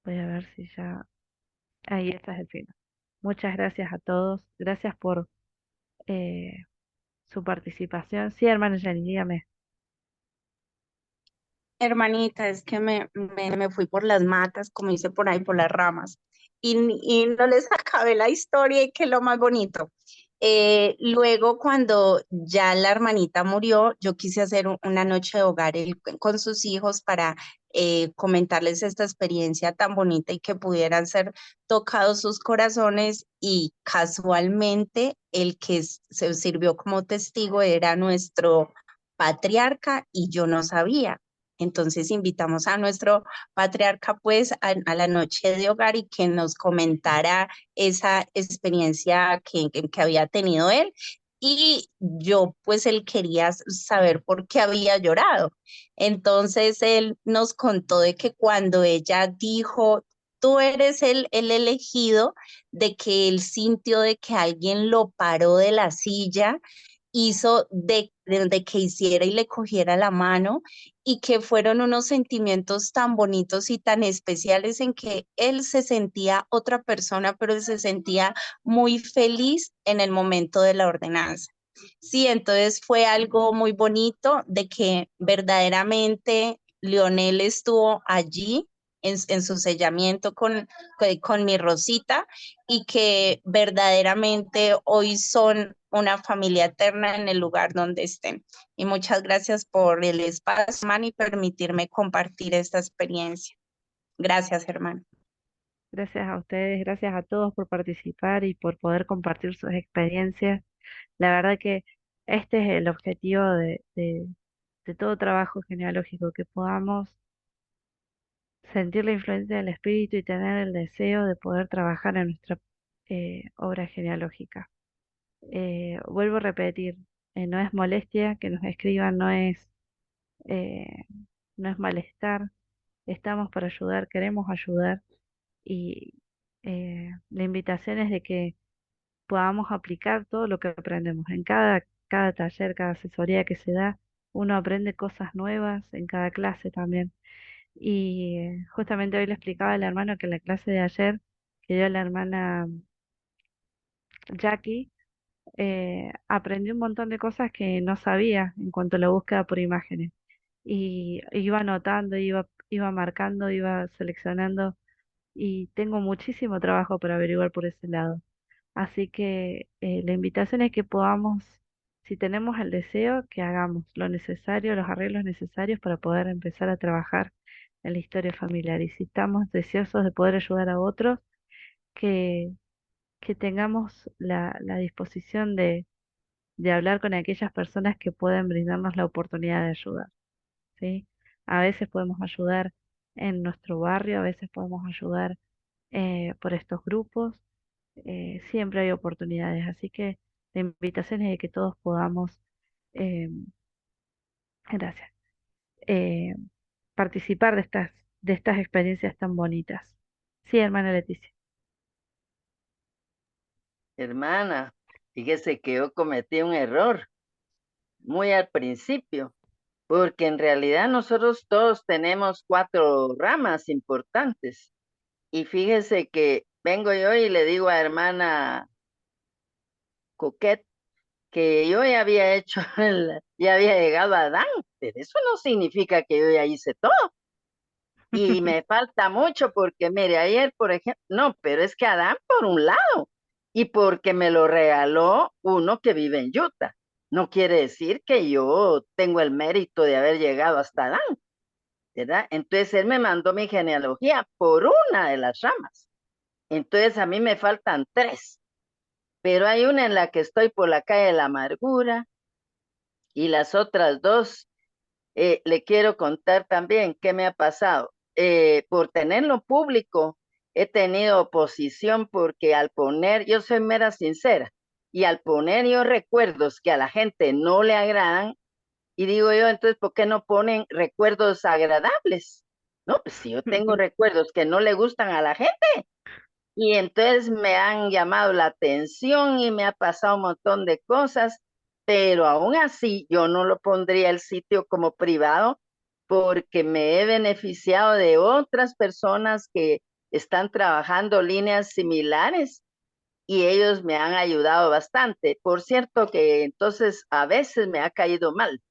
Voy a ver si ya... Ahí está el final. Muchas gracias a todos. Gracias por eh, su participación. Sí, hermana Jenny, dígame. Hermanita, es que me fui por las matas, como dice por ahí, por las ramas, y no les acabé la historia y que lo más bonito. Luego, cuando ya la hermanita murió, yo quise hacer una noche de hogar con sus hijos para comentarles esta experiencia tan bonita y que pudieran ser tocados sus corazones y casualmente el que se sirvió como testigo era nuestro patriarca y yo no sabía. Entonces invitamos a nuestro patriarca pues a la noche de hogar y que nos comentara esa experiencia que había tenido él. Y yo pues él quería saber por qué había llorado. Entonces él nos contó de que cuando ella dijo, tú eres el elegido, de que él sintió de que alguien lo paró de la silla, hizo de que hiciera y le cogiera la mano, y que fueron unos sentimientos tan bonitos y tan especiales en que él se sentía otra persona, pero se sentía muy feliz en el momento de la ordenanza. Sí, entonces fue algo muy bonito de que verdaderamente Leonel estuvo allí en su sellamiento con mi Rosita, y que verdaderamente hoy son una familia eterna en el lugar donde estén. Y muchas gracias por el espacio, hermano, y permitirme compartir esta experiencia. Gracias, hermano. Gracias a ustedes, gracias a todos por participar y por poder compartir sus experiencias. La verdad que este es el objetivo de todo trabajo genealógico, que podamos sentir la influencia del espíritu y tener el deseo de poder trabajar en nuestra obra genealógica. Vuelvo a repetir, no es molestia que nos escriban, eh, no es malestar, estamos para ayudar, queremos ayudar, y la invitación es de que podamos aplicar todo lo que aprendemos en cada taller, cada asesoría que se da. Uno aprende cosas nuevas en cada clase también. Y justamente hoy le explicaba al hermano que en la clase de ayer que dio la hermana Jackie, aprendí un montón de cosas que no sabía en cuanto a la búsqueda por imágenes. Y iba anotando, iba marcando, iba seleccionando, y tengo muchísimo trabajo para averiguar por ese lado. Así que la invitación es que podamos, si tenemos el deseo, que hagamos lo necesario, los arreglos necesarios para poder empezar a trabajar en la historia familiar. Y si estamos deseosos de poder ayudar a otros, que, que tengamos la disposición de hablar con aquellas personas que pueden brindarnos la oportunidad de ayudar, ¿sí? A veces podemos ayudar en nuestro barrio, a veces podemos ayudar por estos grupos, siempre hay oportunidades, así que la invitación es de que todos podamos, eh, gracias, eh, participar de estas experiencias tan bonitas. Sí, hermana Leticia. Hermana, fíjese que yo cometí un error muy al principio, porque en realidad nosotros todos tenemos 4 ramas importantes. Y fíjese que vengo yo y le digo a hermana Coquette que yo ya había hecho, ya había llegado a Adán, pero eso no significa que yo ya hice todo. Y me falta mucho porque, mire, ayer, por ejemplo, no, pero es que Adán por un lado, y porque me lo regaló uno que vive en Utah. No quiere decir que yo tengo el mérito de haber llegado hasta Adán, ¿verdad? Entonces él me mandó mi genealogía por una de las ramas. Entonces a mí me faltan 3, pero hay una en la que estoy por la calle de la amargura, y las otras 2 le quiero contar también qué me ha pasado. Por tenerlo público, he tenido oposición porque al poner, yo soy mera sincera, y al poner yo recuerdos que a la gente no le agradan, y digo yo, entonces, ¿por qué no ponen recuerdos agradables? No, pues si yo tengo recuerdos que no le gustan a la gente, y entonces me han llamado la atención y me ha pasado un montón de cosas, pero aún así yo no lo pondría el sitio como privado porque me he beneficiado de otras personas que están trabajando líneas similares y ellos me han ayudado bastante. Por cierto que entonces a veces me ha caído mal.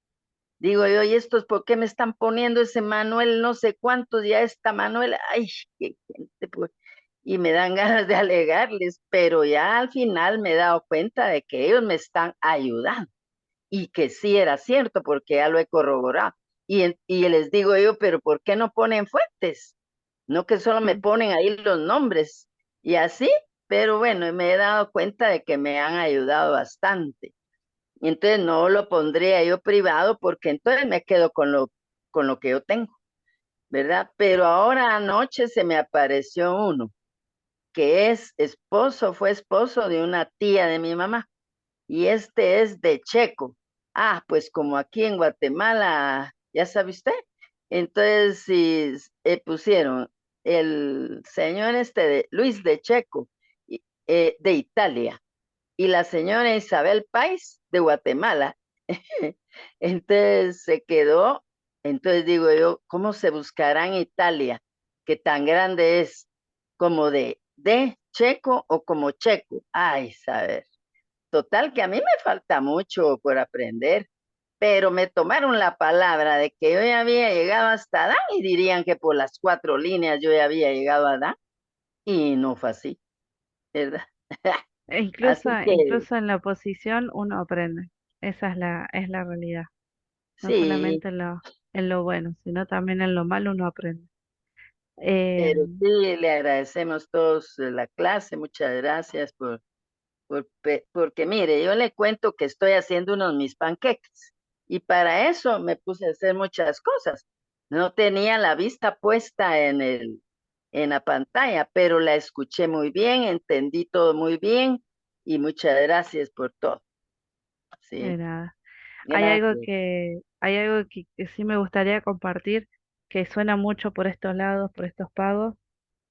Digo yo, ¿y estos por qué me están poniendo ese Manuel? No sé cuántos ya está Manuel. Ay, qué gente, pues. Y me dan ganas de alegarles, pero ya al final me he dado cuenta de que ellos me están ayudando y que sí era cierto porque ya lo he corroborado. Y les digo yo, pero ¿por qué no ponen fuentes? No que solo me ponen ahí los nombres y así, pero bueno, me he dado cuenta de que me han ayudado bastante. Entonces no lo pondría yo privado porque entonces me quedo con lo con lo que yo tengo, ¿verdad? Pero ahora anoche se me apareció uno que fue esposo de una tía de mi mamá, y este es de Checo. Ah, pues como aquí en Guatemala, ya sabe usted. Entonces, si pusieron el señor de Luis de Checo, de Italia, y la señora Isabel Pais de Guatemala. Entonces se quedó, entonces digo yo, ¿cómo se buscará en Italia? Que tan grande es como de Checo o como Checo. Ay, saber. Total, que a mí me falta mucho por aprender, pero me tomaron la palabra de que yo ya había llegado hasta Adán y dirían que por las 4 líneas yo ya había llegado a Adán y no fue así, ¿verdad? E incluso, Así que incluso en la oposición uno aprende. Esa es la realidad. No sí, solamente en lo bueno, sino también en lo malo uno aprende. Eh, pero sí, le agradecemos todos la clase, muchas gracias porque mire, yo le cuento que estoy haciendo unos mis panqueques y para eso me puse a hacer muchas cosas. No tenía la vista puesta en la pantalla, pero la escuché muy bien, entendí todo muy bien y muchas gracias por todo. de Sí, nada. gracias. Hay algo que sí me gustaría compartir, que suena mucho por estos lados, por estos pagos,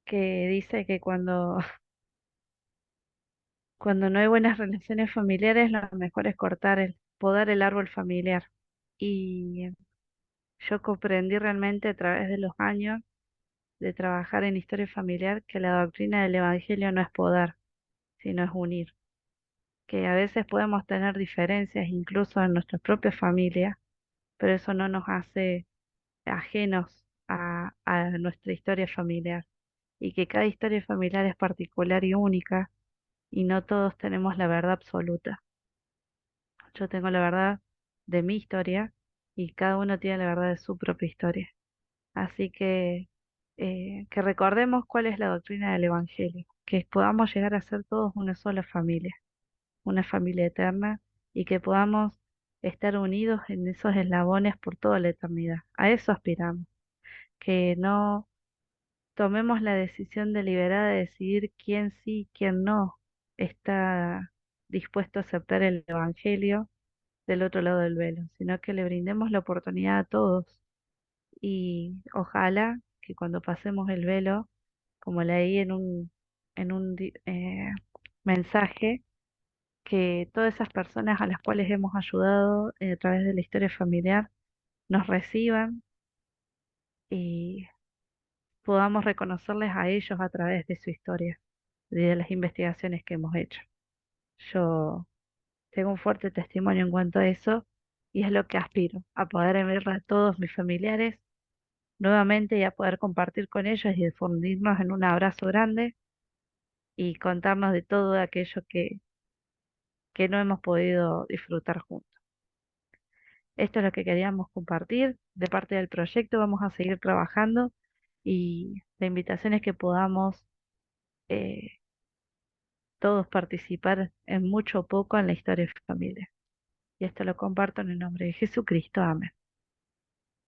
que dice que cuando no hay buenas relaciones familiares, lo mejor es podar el árbol familiar. Y yo comprendí realmente a través de los años de trabajar en historia familiar que la doctrina del Evangelio no es podar, sino es unir. Que a veces podemos tener diferencias incluso en nuestra propia familia, pero eso no nos hace ajenos a nuestra historia familiar. Y que cada historia familiar es particular y única, y no todos tenemos la verdad absoluta. Yo tengo la verdad de mi historia y cada uno tiene la verdad de su propia historia. Así que recordemos cuál es la doctrina del Evangelio, que podamos llegar a ser todos una sola familia, una familia eterna, y que podamos estar unidos en esos eslabones por toda la eternidad. A eso aspiramos, que no tomemos la decisión deliberada de decidir quién sí, quién no está dispuesto a aceptar el Evangelio del otro lado del velo, sino que le brindemos la oportunidad a todos, y ojalá que cuando pasemos el velo, como leí en un mensaje, que todas esas personas a las cuales hemos ayudado a través de la historia familiar nos reciban y podamos reconocerles a ellos a través de su historia y de las investigaciones que hemos hecho. Yo tengo un fuerte testimonio en cuanto a eso, y es lo que aspiro, a poder ver a todos mis familiares nuevamente y a poder compartir con ellos y difundirnos en un abrazo grande y contarnos de todo aquello que no hemos podido disfrutar juntos. Esto es lo que queríamos compartir. De parte del proyecto vamos a seguir trabajando, y la invitación es que podamos eh, todos participar en mucho o poco en la historia de familia. Y esto lo comparto en el nombre de Jesucristo. Amén.